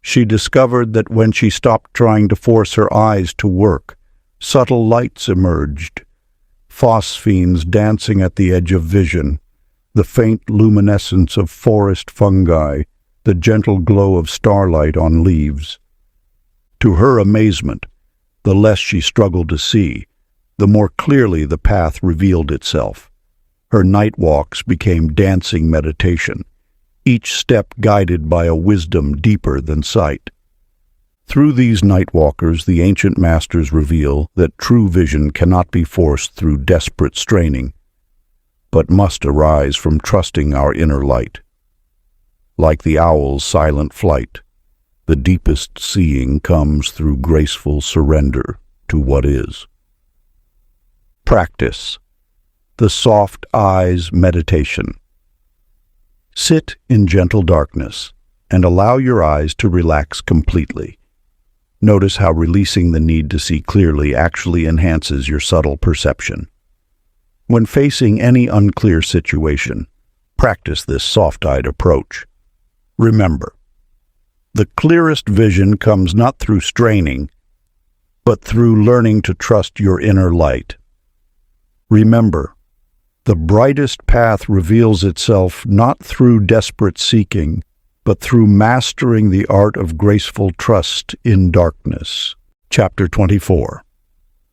She discovered that when she stopped trying to force her eyes to work, subtle lights emerged, phosphenes dancing at the edge of vision, the faint luminescence of forest fungi, the gentle glow of starlight on leaves. To her amazement, the less she struggled to see, the more clearly the path revealed itself. Her night walks became dancing meditation, each step guided by a wisdom deeper than sight. Through these night walkers, the ancient masters reveal that true vision cannot be forced through desperate straining, but must arise from trusting our inner light. Like the owl's silent flight, the deepest seeing comes through graceful surrender to what is. Practice. The soft eyes meditation. Sit in gentle darkness and allow your eyes to relax completely. Notice how releasing the need to see clearly actually enhances your subtle perception. When facing any unclear situation, practice this soft-eyed approach. Remember, the clearest vision comes not through straining, but through learning to trust your inner light. Remember, the brightest path reveals itself not through desperate seeking, but through mastering the art of graceful trust in darkness. Chapter 24.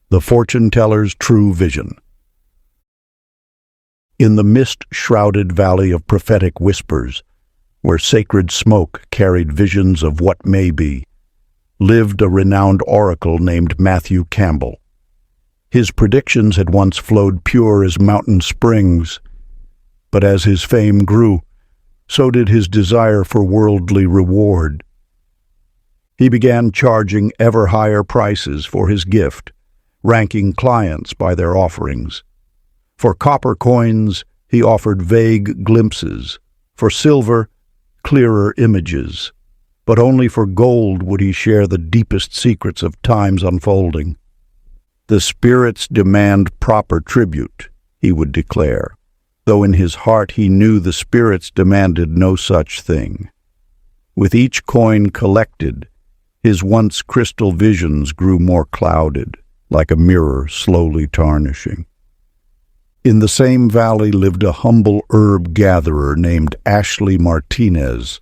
The Fortune Teller's True Vision. In the mist-shrouded valley of prophetic whispers, where sacred smoke carried visions of what may be, lived a renowned oracle named Matthew Campbell. His predictions had once flowed pure as mountain springs, but as his fame grew, so did his desire for worldly reward. He began charging ever higher prices for his gift, ranking clients by their offerings. For copper coins, he offered vague glimpses. For silver, clearer images. but only for gold would he share the deepest secrets of time's unfolding. "The spirits demand proper tribute," he would declare, though in his heart he knew the spirits demanded no such thing. With each coin collected, his once crystal visions grew more clouded, like a mirror slowly tarnishing. In the same valley lived a humble herb gatherer named Ashley Martinez,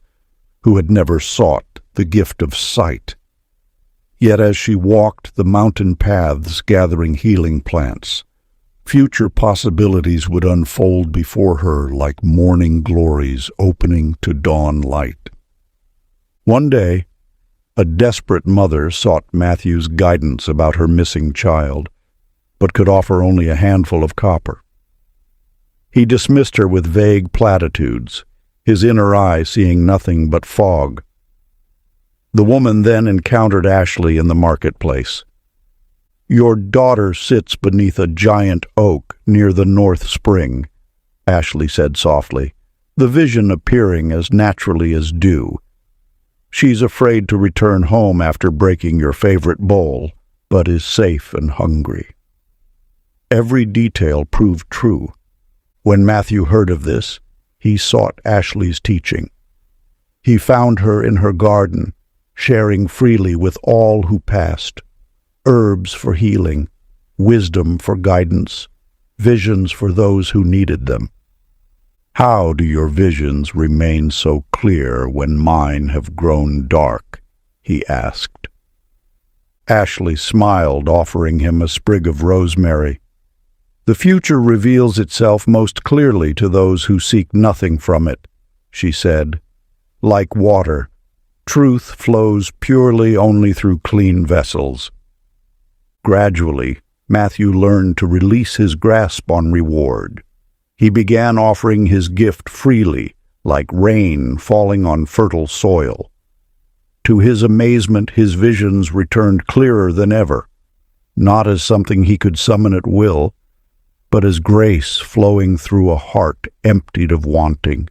who had never sought the gift of sight. Yet as she walked the mountain paths gathering healing plants, future possibilities would unfold before her like morning glories opening to dawn light. One day, a desperate mother sought Matthew's guidance about her missing child, but could offer only a handful of copper. He dismissed her with vague platitudes, his inner eye seeing nothing but fog. The woman then encountered Ashley in the marketplace. "Your daughter sits beneath a giant oak near the North Spring," Ashley said softly, the vision appearing as naturally as dew. "She's afraid to return home after breaking your favorite bowl, but is safe and hungry." Every detail proved true. When Matthew heard of this, he sought Ashley's teaching. He found her in her garden, sharing freely with all who passed, herbs for healing, wisdom for guidance, visions for those who needed them. "How do your visions remain so clear when mine have grown dark?" he asked. Ashley smiled, offering him a sprig of rosemary. "The future reveals itself most clearly to those who seek nothing from it," she said. "Like water, truth flows purely only through clean vessels." Gradually, Matthew learned to release his grasp on reward. He began offering his gift freely, like rain falling on fertile soil. To his amazement, his visions returned clearer than ever, not as something he could summon at will, but as grace flowing through a heart emptied of wanting.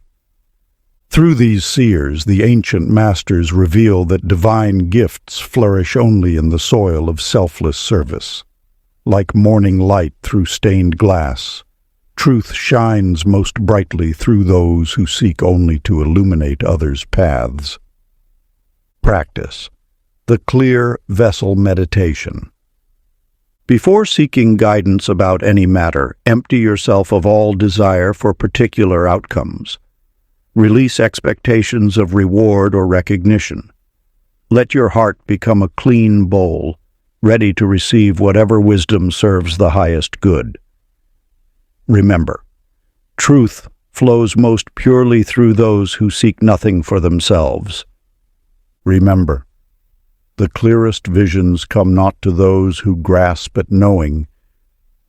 Through these seers, the ancient masters reveal that divine gifts flourish only in the soil of selfless service. Like morning light through stained glass, truth shines most brightly through those who seek only to illuminate others' paths. Practice. The clear vessel meditation. Before seeking guidance about any matter, empty yourself of all desire for particular outcomes. Release expectations of reward or recognition. Let your heart become a clean bowl, ready to receive whatever wisdom serves the highest good. Remember, truth flows most purely through those who seek nothing for themselves. Remember, the clearest visions come not to those who grasp at knowing,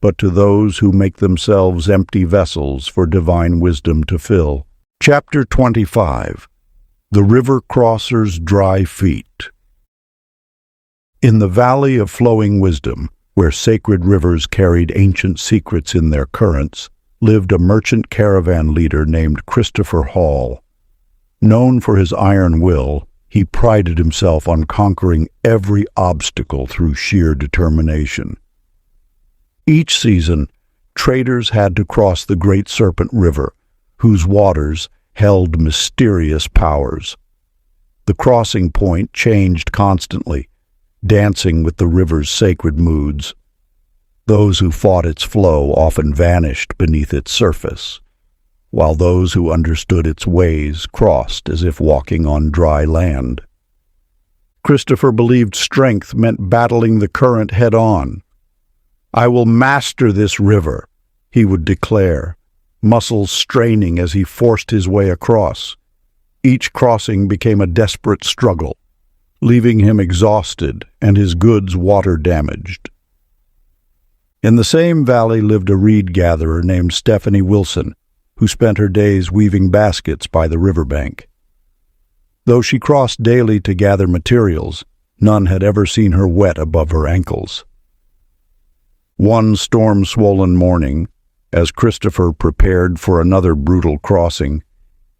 but to those who make themselves empty vessels for divine wisdom to fill. Chapter 25. The River Crosser's Dry Feet. In the Valley of Flowing Wisdom, where sacred rivers carried ancient secrets in their currents, lived a merchant caravan leader named Christopher Hall. Known for his iron will, he prided himself on conquering every obstacle through sheer determination. Each season, traders had to cross the Great Serpent River, whose waters held mysterious powers. The crossing point changed constantly, dancing with the river's sacred moods. Those who fought its flow often vanished beneath its surface, while those who understood its ways crossed as if walking on dry land. Christopher believed strength meant battling the current head-on. "I will master this river," he would declare, muscles straining as he forced his way across. Each crossing became a desperate struggle, leaving him exhausted and his goods water-damaged. In the same valley lived a reed gatherer named Stephanie Wilson, who spent her days weaving baskets by the riverbank. Though she crossed daily to gather materials, none had ever seen her wet above her ankles. One storm-swollen morning, as Christopher prepared for another brutal crossing,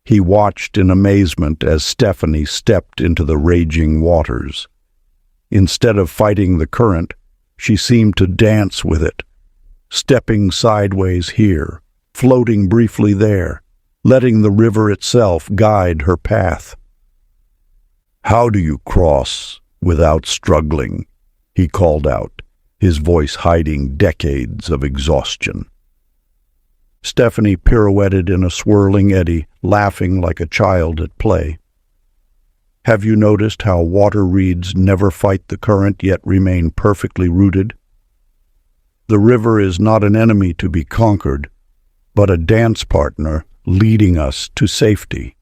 He watched in amazement as Stephanie stepped into the raging waters. Instead of fighting the current, she seemed to dance with it, stepping sideways here, floating briefly there, letting the river itself guide her path. "How do you cross without struggling?" he called out, his voice hiding decades of exhaustion. Stephanie pirouetted in a swirling eddy, laughing like a child at play. "Have you noticed how water reeds never fight the current yet remain perfectly rooted? The river is not an enemy to be conquered, but a dance partner leading us to safety."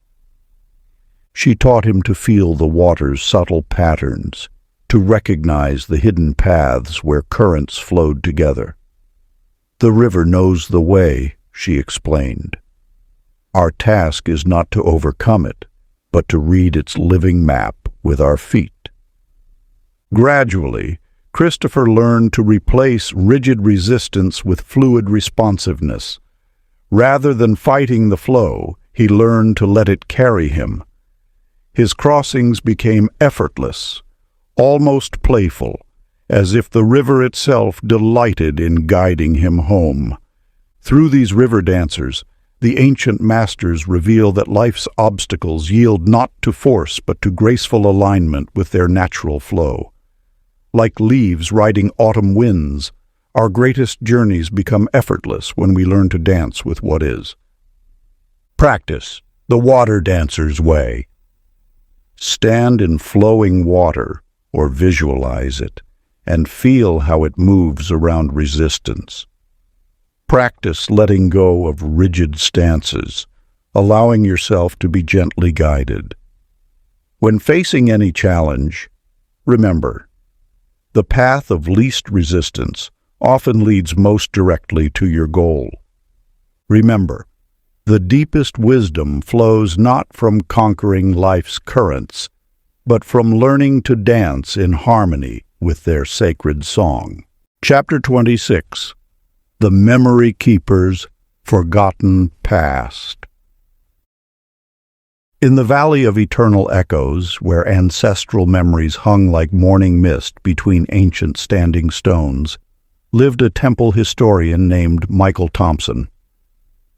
She taught him to feel the water's subtle patterns, to recognize the hidden paths where currents flowed together. "The river knows the way," she explained. "Our task is not to overcome it, but to read its living map with our feet." Gradually, Christopher learned to replace rigid resistance with fluid responsiveness. Rather than fighting the flow, he learned to let it carry him. His crossings became effortless, almost playful, as if the river itself delighted in guiding him home. Through these river dancers, the ancient masters reveal that life's obstacles yield not to force but to graceful alignment with their natural flow. Like leaves riding autumn winds, our greatest journeys become effortless when we learn to dance with what is. Practice the water dancer's way. Stand in flowing water, or visualize it, and feel how it moves around resistance. Practice letting go of rigid stances, allowing yourself to be gently guided. When facing any challenge, remember, the path of least resistance often leads most directly to your goal. Remember, the deepest wisdom flows not from conquering life's currents, but from learning to dance in harmony with their sacred song. Chapter 26. The Memory Keeper's Forgotten Past. In the Valley of Eternal Echoes, where ancestral memories hung like morning mist between ancient standing stones, lived a temple historian named Michael Thompson.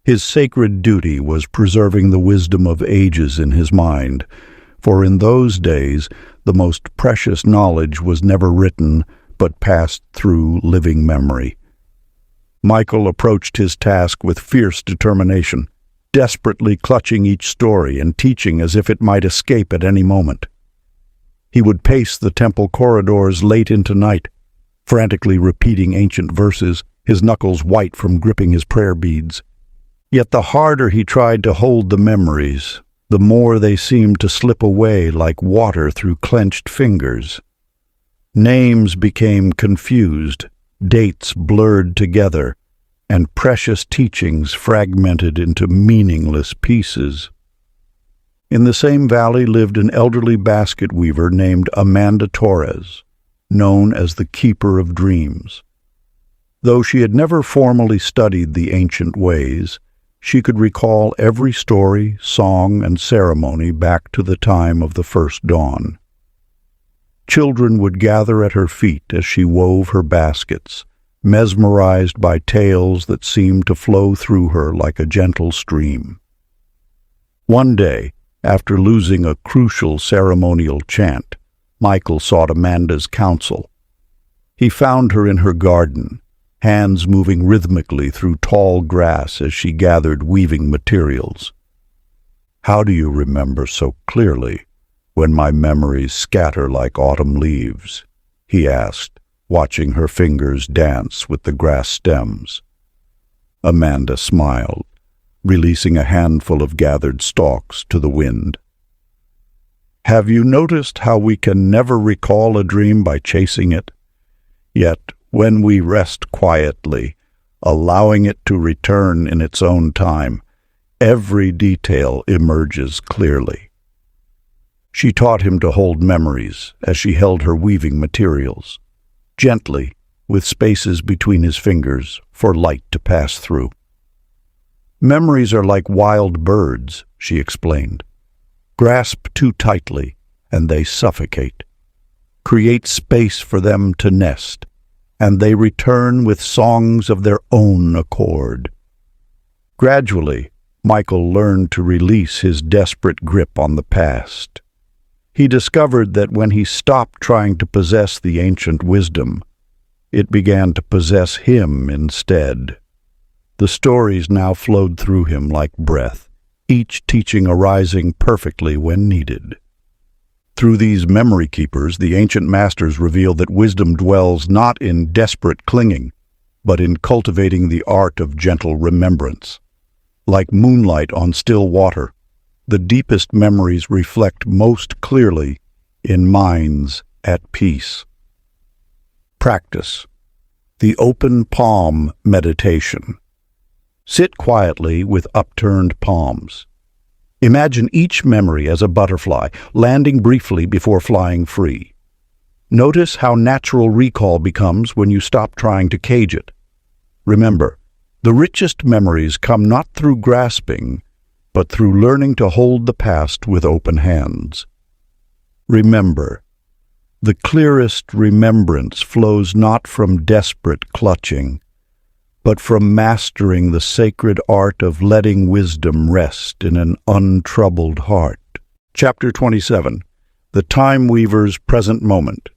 His sacred duty was preserving the wisdom of ages in his mind, for in those days the most precious knowledge was never written but passed through living memory. Michael approached his task with fierce determination, desperately clutching each story and teaching as if it might escape at any moment. He would pace the temple corridors late into night, frantically repeating ancient verses, his knuckles white from gripping his prayer beads. Yet the harder he tried to hold the memories, the more they seemed to slip away like water through clenched fingers. Names became confused, dates blurred together, and precious teachings fragmented into meaningless pieces. In the same valley lived an elderly basket weaver named Amanda Torres, known as the Keeper of Dreams. Though she had never formally studied the ancient ways, she could recall every story, song, and ceremony back to the time of the first dawn. Children would gather at her feet as she wove her baskets, mesmerized by tales that seemed to flow through her like a gentle stream. One day, after losing a crucial ceremonial chant, Michael sought Amanda's counsel. He found her in her garden, hands moving rhythmically through tall grass as she gathered weaving materials. "How do you remember so clearly when my memories scatter like autumn leaves?" he asked, watching her fingers dance with the grass stems. Amanda smiled, releasing a handful of gathered stalks to the wind. "Have you noticed how we can never recall a dream by chasing it? Yet, when we rest quietly, allowing it to return in its own time, every detail emerges clearly." She taught him to hold memories as she held her weaving materials, gently, with spaces between his fingers for light to pass through. Memories are like wild birds, she explained. Grasp too tightly, and they suffocate. Create space for them to nest, and they return with songs of their own accord. Gradually, Michael learned to release his desperate grip on the past. He discovered that when he stopped trying to possess the ancient wisdom, it began to possess him instead. The stories now flowed through him like breath, each teaching arising perfectly when needed. Through these memory keepers, the ancient masters reveal that wisdom dwells not in desperate clinging, but in cultivating the art of gentle remembrance. Like moonlight on still water, the deepest memories reflect most clearly in minds at peace. Practice. The open palm meditation. Sit quietly with upturned palms. Imagine each memory as a butterfly, landing briefly before flying free. Notice how natural recall becomes when you stop trying to cage it. Remember, the richest memories come not through grasping, but through learning to hold the past with open hands. Remember, the clearest remembrance flows not from desperate clutching, but from mastering the sacred art of letting wisdom rest in an untroubled heart. Chapter 27. The Time Weaver's Present Moment.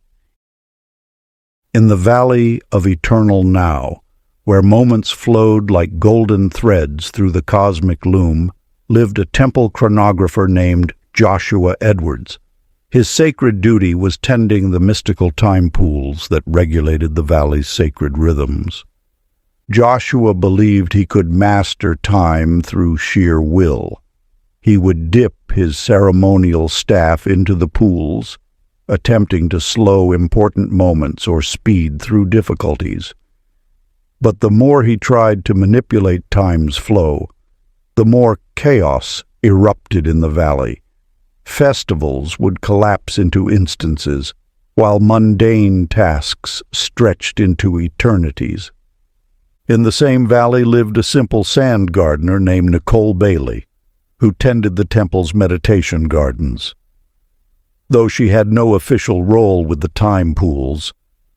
In the valley of eternal now, where moments flowed like golden threads through the cosmic loom, lived a temple chronographer named Joshua Edwards. His sacred duty was tending the mystical time pools that regulated the valley's sacred rhythms. Joshua believed he could master time through sheer will. He would dip his ceremonial staff into the pools, attempting to slow important moments or speed through difficulties. But the more he tried to manipulate time's flow, the more chaos erupted in the valley. Festivals would collapse into instances, while mundane tasks stretched into eternities. In the same valley lived a simple sand gardener named Nicole Bailey, who tended the temple's meditation gardens. Though she had no official role with the time pools,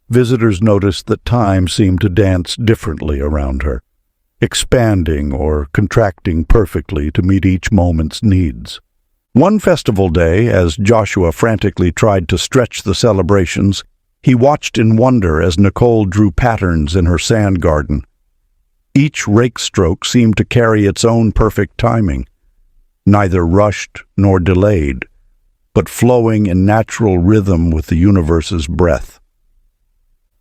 visitors noticed that time seemed to dance differently around her, expanding or contracting perfectly to meet each moment's needs. One festival day, as Joshua frantically tried to stretch the celebrations, he watched in wonder as Nicole drew patterns in her sand garden. Each rake stroke seemed to carry its own perfect timing, neither rushed nor delayed, but flowing in natural rhythm with the universe's breath.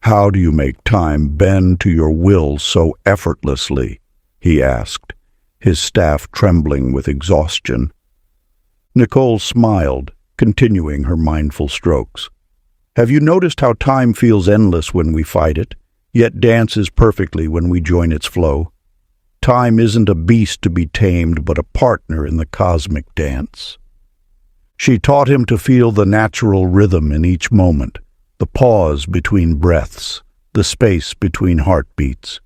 "How do you make time bend to your will so effortlessly?" he asked, his staff trembling with exhaustion. Nicole smiled, continuing her mindful strokes. "Have you noticed how time feels endless when we fight it, yet dances perfectly when we join its flow? Time isn't a beast to be tamed, but a partner in the cosmic dance." She taught him to feel the natural rhythm in each moment, the pause between breaths, the space between heartbeats.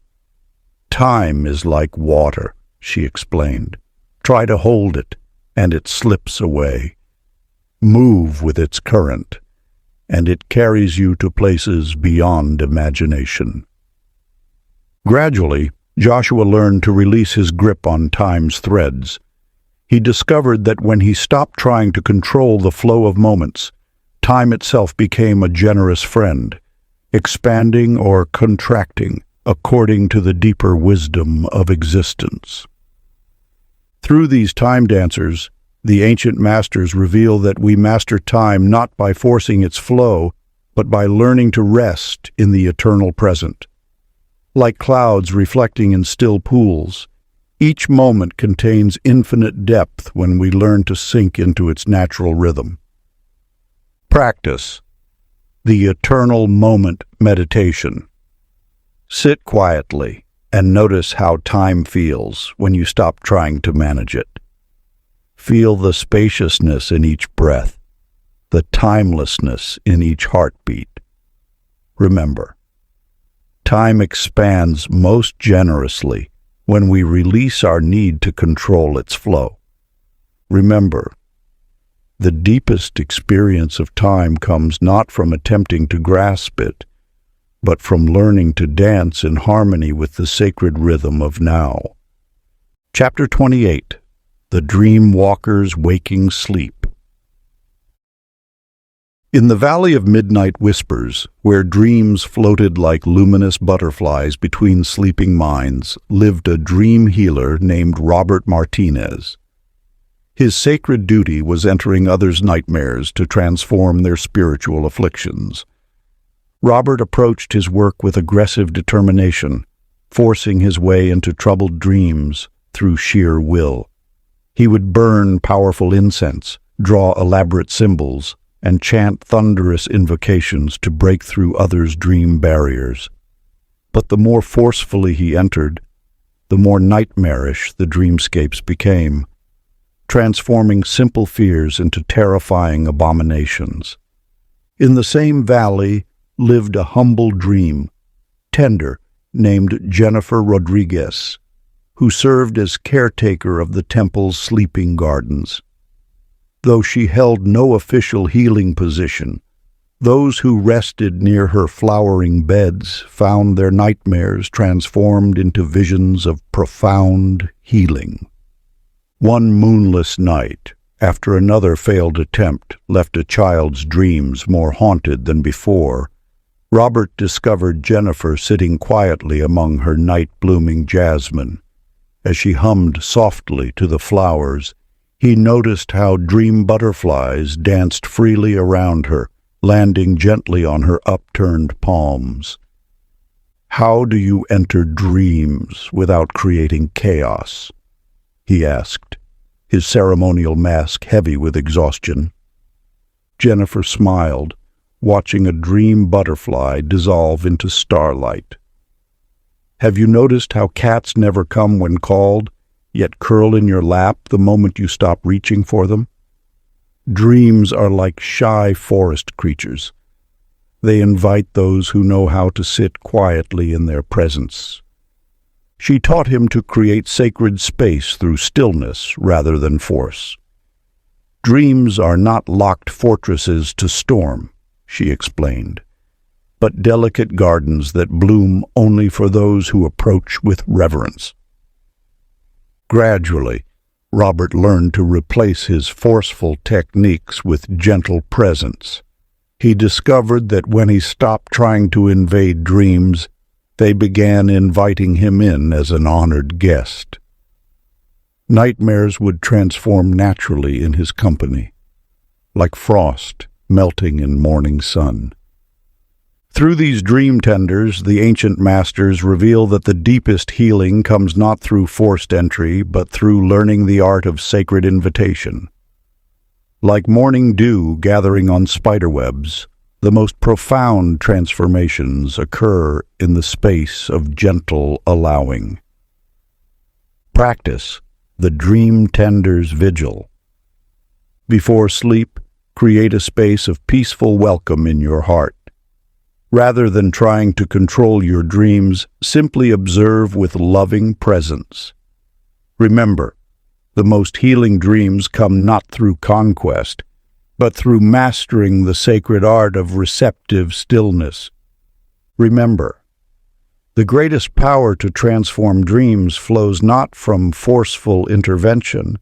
"Time is like water," she explained. "Try to hold it, and it slips away. Move with its current, and it carries you to places beyond imagination." Gradually, Joshua learned to release his grip on time's threads. He discovered that when he stopped trying to control the flow of moments, time itself became a generous friend, expanding or contracting according to the deeper wisdom of existence. Through these time dancers, the ancient masters reveal that we master time not by forcing its flow, but by learning to rest in the eternal present. Like clouds reflecting in still pools, each moment contains infinite depth when we learn to sink into its natural rhythm. Practice. The eternal moment meditation. Sit quietly and notice how time feels when you stop trying to manage it. Feel the spaciousness in each breath, the timelessness in each heartbeat. Remember, time expands most generously when we release our need to control its flow. Remember, the deepest experience of time comes not from attempting to grasp it, but from learning to dance in harmony with the sacred rhythm of now. Chapter 28. The Dream Walker's Waking Sleep. In the Valley of Midnight Whispers, where dreams floated like luminous butterflies between sleeping minds, lived a dream healer named Robert Martinez. His sacred duty was entering others' nightmares to transform their spiritual afflictions. Robert approached his work with aggressive determination, forcing his way into troubled dreams through sheer will. He would burn powerful incense, draw elaborate symbols, and chant thunderous invocations to break through others' dream barriers. But the more forcefully he entered, the more nightmarish the dreamscapes became, transforming simple fears into terrifying abominations. In the same valley lived a humble dream tender named Jennifer Rodriguez, who served as caretaker of the temple's sleeping gardens. Though she held no official healing position, those who rested near her flowering beds found their nightmares transformed into visions of profound healing. One moonless night, after another failed attempt left a child's dreams more haunted than before, Robert discovered Jennifer sitting quietly among her night-blooming jasmine. As she hummed softly to the flowers, he noticed how dream butterflies danced freely around her, landing gently on her upturned palms. "How do you enter dreams without creating chaos?" he asked, his ceremonial mask heavy with exhaustion. Jennifer smiled, watching a dream butterfly dissolve into starlight. "Have you noticed how cats never come when called, yet curl in your lap the moment you stop reaching for them? Dreams are like shy forest creatures. They invite those who know how to sit quietly in their presence." She taught him to create sacred space through stillness rather than force. "Dreams are not locked fortresses to storm," she explained, "but delicate gardens that bloom only for those who approach with reverence." Gradually, Robert learned to replace his forceful techniques with gentle presence. He discovered that when he stopped trying to invade dreams, they began inviting him in as an honored guest. Nightmares would transform naturally in his company, like frost melting in morning sun. Through these dream tenders, the ancient masters reveal that the deepest healing comes not through forced entry, but through learning the art of sacred invitation. Like morning dew gathering on spiderwebs, the most profound transformations occur in the space of gentle allowing. Practice the dream tender's vigil. Before sleep, create a space of peaceful welcome in your heart. Rather than trying to control your dreams, simply observe with loving presence. Remember, the most healing dreams come not through conquest, but through mastering the sacred art of receptive stillness. Remember, the greatest power to transform dreams flows not from forceful intervention,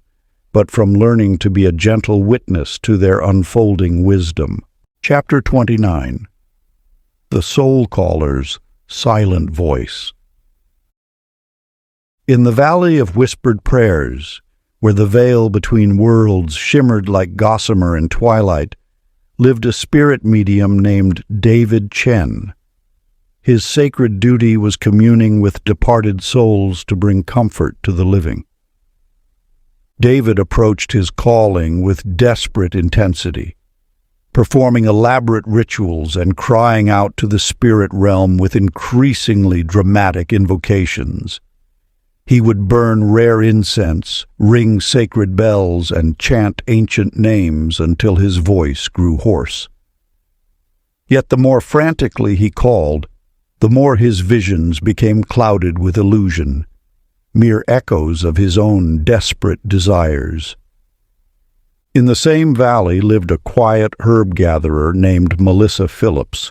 but from learning to be a gentle witness to their unfolding wisdom. Chapter 29. The Soul Caller's Silent Voice. In the Valley of Whispered Prayers, where the veil between worlds shimmered like gossamer in twilight, lived a spirit medium named David Chen. His sacred duty was communing with departed souls to bring comfort to the living. David approached his calling with desperate intensity, performing elaborate rituals and crying out to the spirit realm with increasingly dramatic invocations. He would burn rare incense, ring sacred bells, and chant ancient names until his voice grew hoarse. Yet the more frantically he called, the more his visions became clouded with illusion. mere echoes of his own desperate desires. In the same valley lived a quiet herb-gatherer named Melissa Phillips,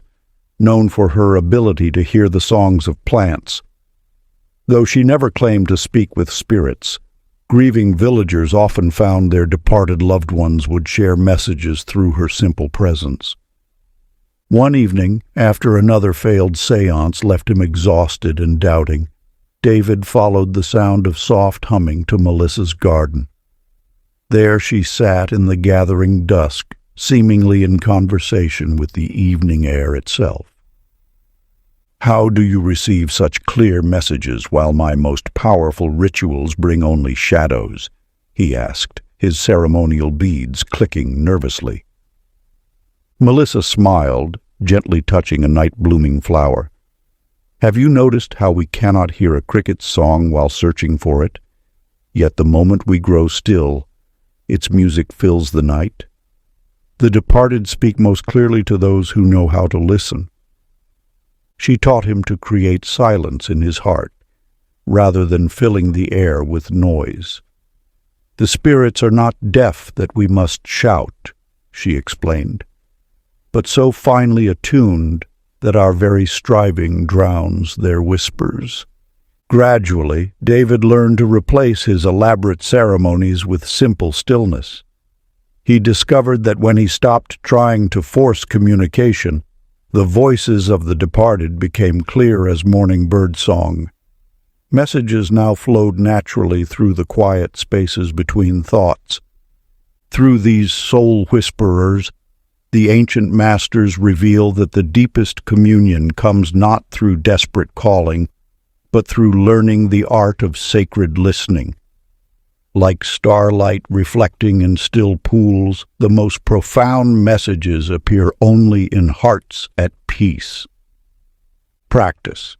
known for her ability to hear the songs of plants. Though she never claimed to speak with spirits, grieving villagers often found their departed loved ones would share messages through her simple presence. One evening, after another failed séance left him exhausted and doubting, David followed the sound of soft humming to Melissa's garden. There she sat in the gathering dusk, seemingly in conversation with the evening air itself. "How do you receive such clear messages while my most powerful rituals bring only shadows?" he asked, his ceremonial beads clicking nervously. Melissa smiled, gently touching a night-blooming flower. "Have you noticed how we cannot hear a cricket's song while searching for it? Yet the moment we grow still, its music fills the night. The departed speak most clearly to those who know how to listen." She taught him to create silence in his heart, rather than filling the air with noise. "The spirits are not deaf that we must shout," she explained, "but so finely attuned that our very striving drowns their whispers." Gradually, David learned to replace his elaborate ceremonies with simple stillness. He discovered that when he stopped trying to force communication, the voices of the departed became clear as morning bird song. Messages now flowed naturally through the quiet spaces between thoughts. Through these soul whisperers, the ancient masters reveal that the deepest communion comes not through desperate calling, but through learning the art of sacred listening. Like starlight reflecting in still pools, the most profound messages appear only in hearts at peace. Practice.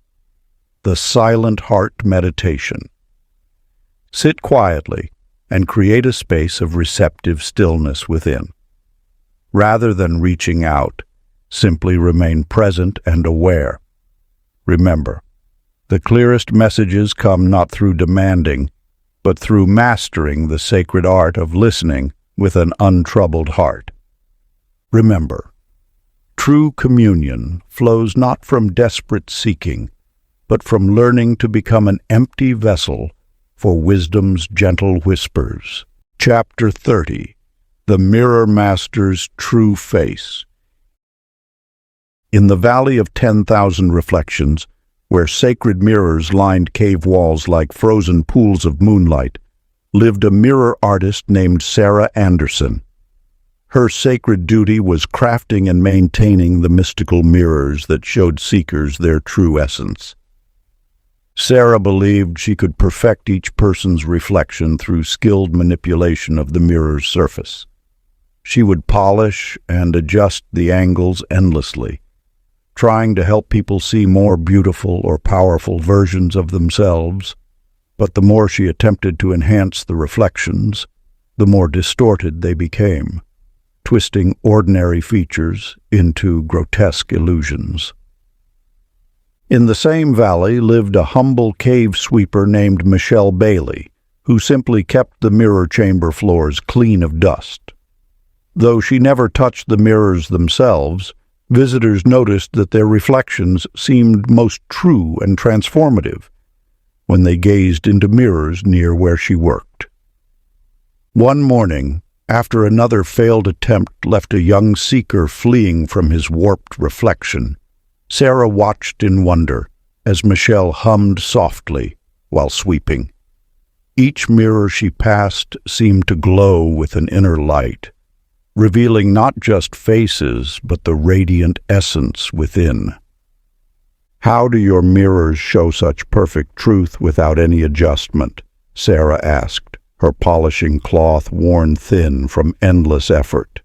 The silent heart meditation. Sit quietly and create a space of receptive stillness within. Rather than reaching out, simply remain present and aware. Remember, the clearest messages come not through demanding, but through mastering the sacred art of listening with an untroubled heart. Remember, true communion flows not from desperate seeking, but from learning to become an empty vessel for wisdom's gentle whispers. Chapter 30. The Mirror Master's True Face. In the Valley of 10,000 Reflections, where sacred mirrors lined cave walls like frozen pools of moonlight, lived a mirror artist named Sarah Anderson. Her sacred duty was crafting and maintaining the mystical mirrors that showed seekers their true essence. Sarah believed she could perfect each person's reflection through skilled manipulation of the mirror's surface. She would polish and adjust the angles endlessly, trying to help people see more beautiful or powerful versions of themselves, but the more she attempted to enhance the reflections, the more distorted they became, twisting ordinary features into grotesque illusions. In the same valley lived a humble cave sweeper named Michelle Bailey, who simply kept the mirror chamber floors clean of dust. Though she never touched the mirrors themselves, visitors noticed that their reflections seemed most true and transformative when they gazed into mirrors near where she worked. One morning, after another failed attempt left a young seeker fleeing from his warped reflection, Sarah watched in wonder as Michelle hummed softly while sweeping. Each mirror she passed seemed to glow with an inner light, revealing not just faces, but the radiant essence within. "How do your mirrors show such perfect truth without any adjustment?" Sarah asked, her polishing cloth worn thin from endless effort.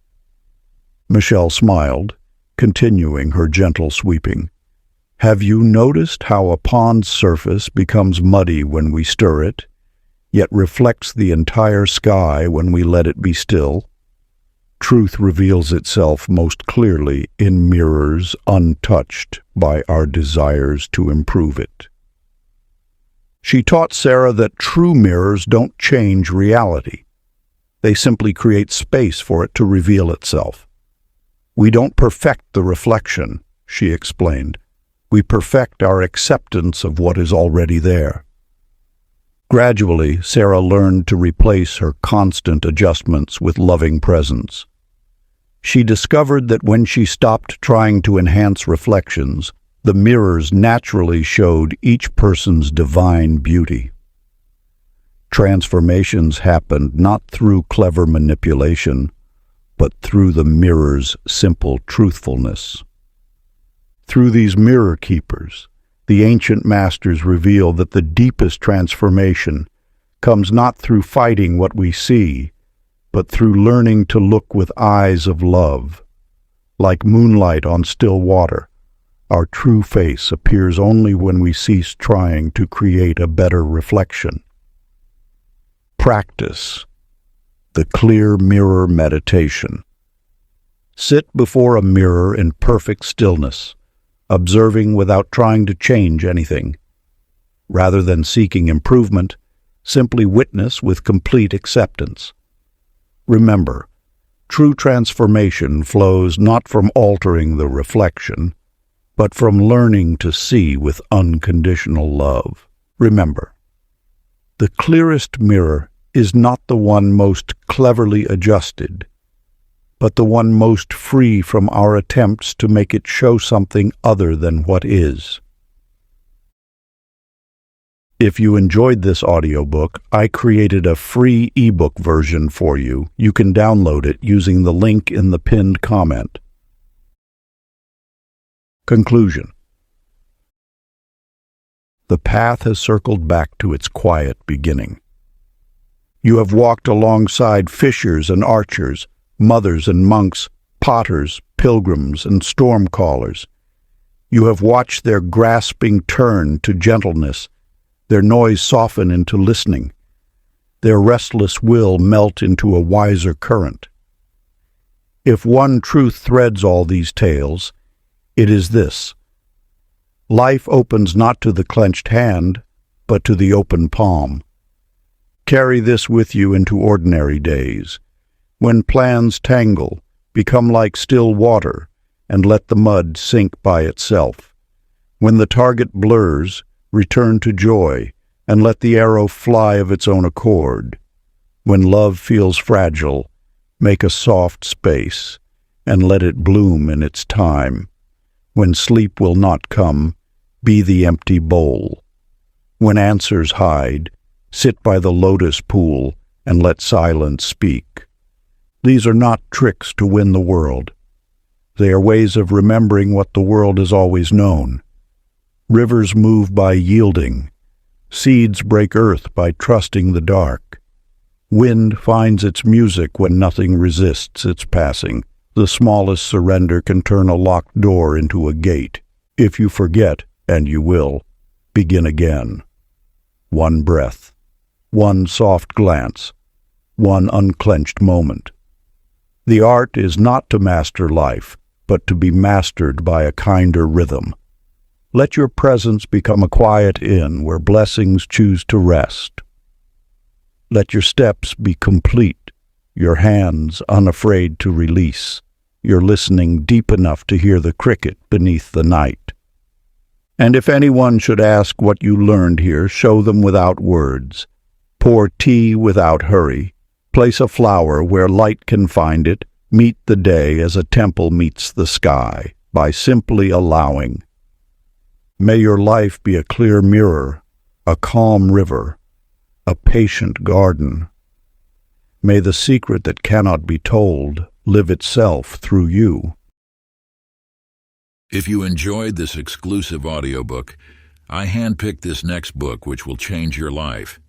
Michelle smiled, continuing her gentle sweeping. "Have you noticed how a pond's surface becomes muddy when we stir it, yet reflects the entire sky when we let it be still? Truth reveals itself most clearly in mirrors untouched by our desires to improve it." She taught Sarah that true mirrors don't change reality. They simply create space for it to reveal itself. We don't perfect the reflection, she explained. We perfect our acceptance of what is already there. Gradually, Sarah learned to replace her constant adjustments with loving presence. She discovered that when she stopped trying to enhance reflections, the mirrors naturally showed each person's divine beauty. Transformations happened not through clever manipulation, but through the mirror's simple truthfulness. Through these mirror keepers, the ancient masters reveal that the deepest transformation comes not through fighting what we see, but through learning to look with eyes of love. Like moonlight on still water, our true face appears only when we cease trying to create a better reflection. Practice the clear mirror meditation. Sit before a mirror in perfect stillness, observing without trying to change anything. Rather than seeking improvement, simply witness with complete acceptance. Remember, true transformation flows not from altering the reflection, but from learning to see with unconditional love. Remember, the clearest mirror is not the one most cleverly adjusted, but the one most free from our attempts to make it show something other than what is. If you enjoyed this audiobook, I created a free ebook version for you. You can download it using the link in the pinned comment. Conclusion. The path has circled back to its quiet beginning. You have walked alongside fishers and archers, mothers and monks, potters, pilgrims, and storm callers. You have watched their grasping turn to gentleness, their noise soften into listening, their restless will melt into a wiser current. If one truth threads all these tales, it is this: life opens not to the clenched hand, but to the open palm. Carry this with you into ordinary days. When plans tangle, become like still water, and let the mud sink by itself. When the target blurs, return to joy, and let the arrow fly of its own accord. When love feels fragile, make a soft space, and let it bloom in its time. When sleep will not come, be the empty bowl. When answers hide, sit by the lotus pool, and let silence speak. These are not tricks to win the world. They are ways of remembering what the world has always known. Rivers move by yielding. Seeds break earth by trusting the dark. Wind finds its music when nothing resists its passing. The smallest surrender can turn a locked door into a gate. If you forget, and you will, begin again. One breath, one soft glance, one unclenched moment. The art is not to master life, but to be mastered by a kinder rhythm. Let your presence become a quiet inn where blessings choose to rest. Let your steps be complete, your hands unafraid to release, your listening deep enough to hear the cricket beneath the night. And if anyone should ask what you learned here, show them without words. Pour tea without hurry. Place a flower where light can find it. Meet the day as a temple meets the sky, by simply allowing. May your life be a clear mirror, a calm river, a patient garden. May the secret that cannot be told live itself through you. If you enjoyed this exclusive audiobook, I handpicked this next book which will change your life.